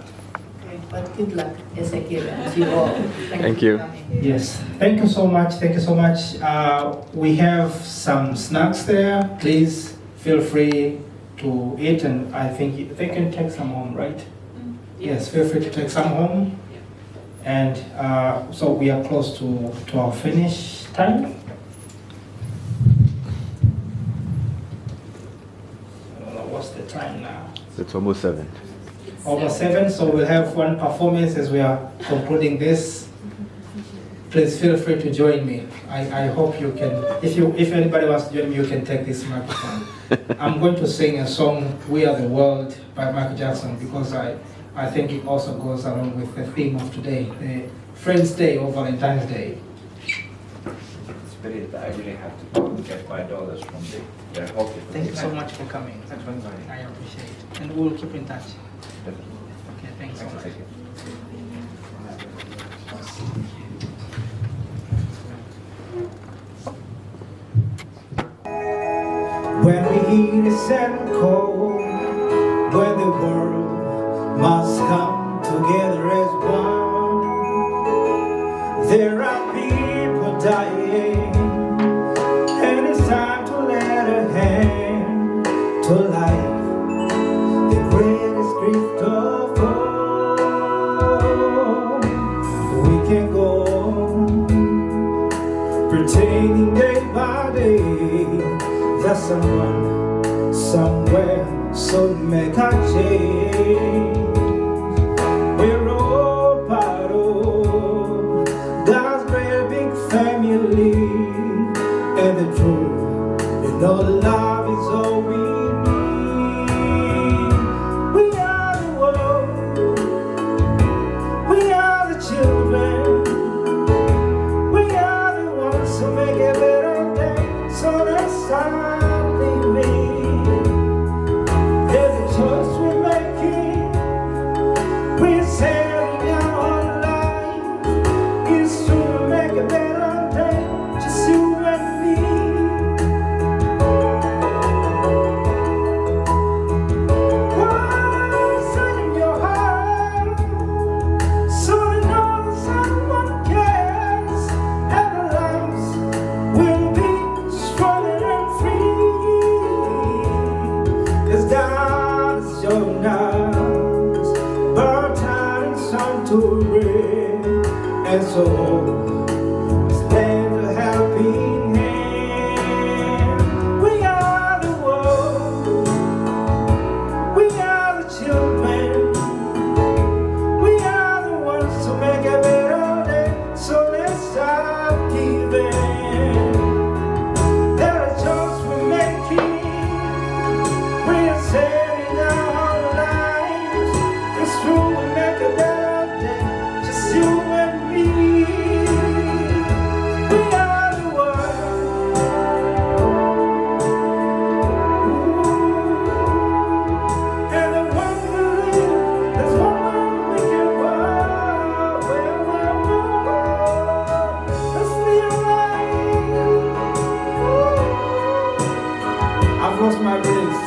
Okay, but good luck, Ezekiel, and you all. Thank you. Yes, thank you so much. Thank you so much. We have some snacks there. Please feel free to eat, and I think they can take some home, right? Yes, feel free to take some home. And so we are close to our finish time. What's the time now? It's almost 7. Almost 7, so we'll have one performance as we are concluding this. Please feel free to join me. I hope you can, if anybody wants to join me, you can take this microphone. I'm going to sing a song, We Are the World by Michael Jackson, because I think it also goes along with the theme of today, the Friends Day or Valentine's Day. Spirit, I really have to go and get my daughters from their hockey. Thank you so much for coming. Thanks for inviting. I appreciate it. And we'll keep in touch. Definitely. Okay, thanks so much. When the heat is and cold, when the world must come together as one, there are people dying, and it's time to lend a hand to life, the greatest gift of all. We can go on pretending day by day that someone, somewhere, soon make a change. We're all part of God's great big family, and the truth, and all love is all we need. We are the world, we are the children, we are the ones who make a better day, so let's start. And so stand a helping hand. We are the world, we are the children, we are the ones to make a better day. So let's stop giving. There are choices we're making, we are saving our lives. It's true, we make a better day, just you and me. We are the world. And the one believe there's one world we can walk. Let's be alright. I've lost my brains.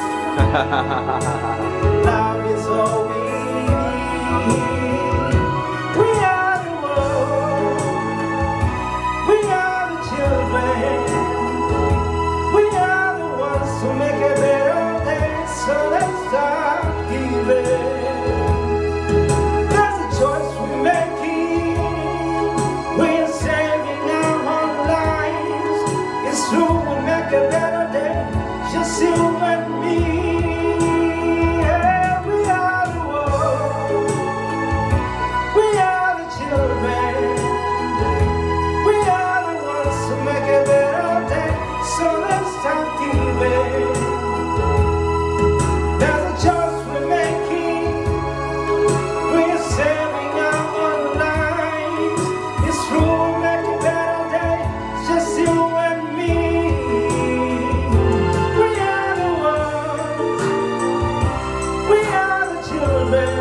Love is all we need. We are the world, we are the children, we are the ones who make a better day, so let's start giving. There's a choice we're making, we're saving our own lives. It's true, we'll make a better day, just you and me. Yeah, we are the world, we are the children, we are the ones who make a better day, so let's start giving. There's a choice we're making, we're saving our own lives. It's true, we'll make a better day, just you and me. We are the world, we are the children,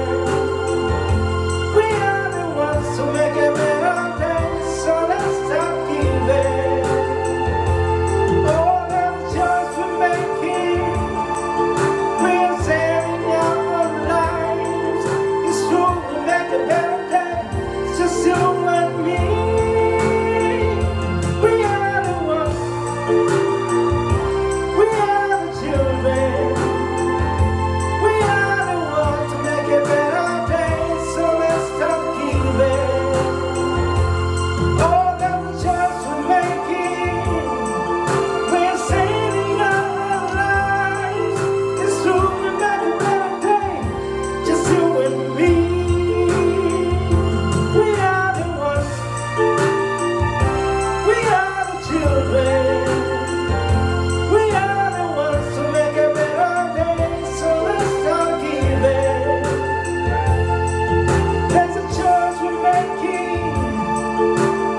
we are the ones who make a better day, so let's start giving. Oh, children. We are the ones to make a better day, so let's start giving. There's a choice we're making.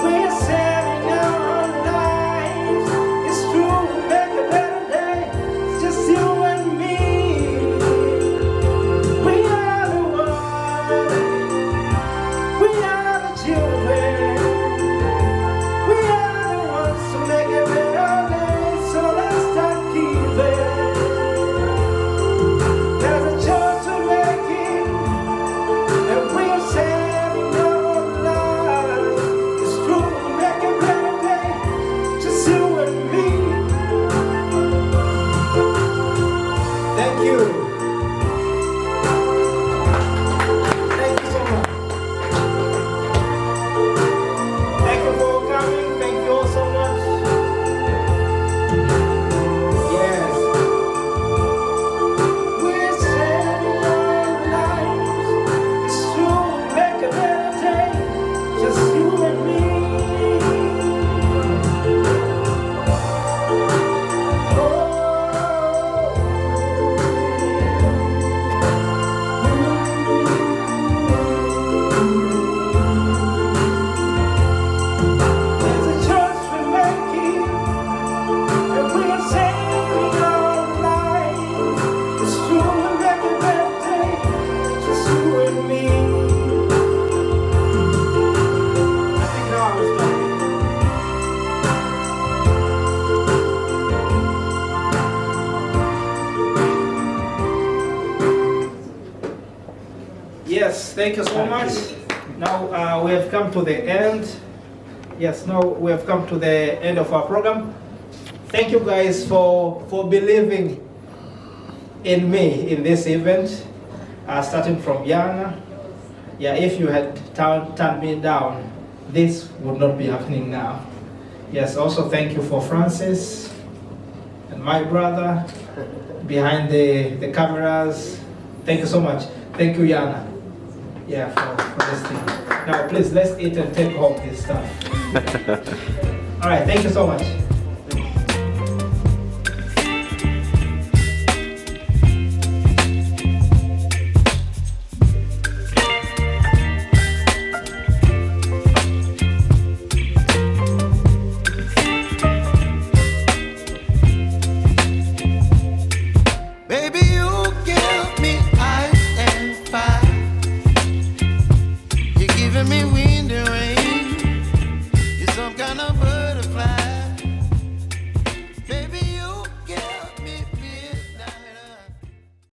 We're saving our lives. It's true, we'll make a better day. It's just you and me. We are the ones. We are the children. We are the ones to make a better day. So let's start giving. There's a choice we're making, and we're saving our lives. It's true, we'll make a better day. Just you and me. Thank you. Thank you so much. Thank you for coming. Thank you all so much. Yes. We're saving our lives. It's true, we'll make a better day. Just you and me. There's a choice we're making, and we're saving our lives. It's true, we'll make a better day. Just you and me. I think now I will start. Yes, thank you so much. Now we have come to the end. Yes, now we have come to the end of our program. Thank you guys for believing in me in this event, starting from Yana. Yeah, if you had turned me down, this would not be happening now. Yes, also thank you for Francis and my brother behind the cameras. Thank you so much. Thank you, Yana. Yeah, for this thing. Now, please, let's eat and take home this stuff. All right, thank you so much.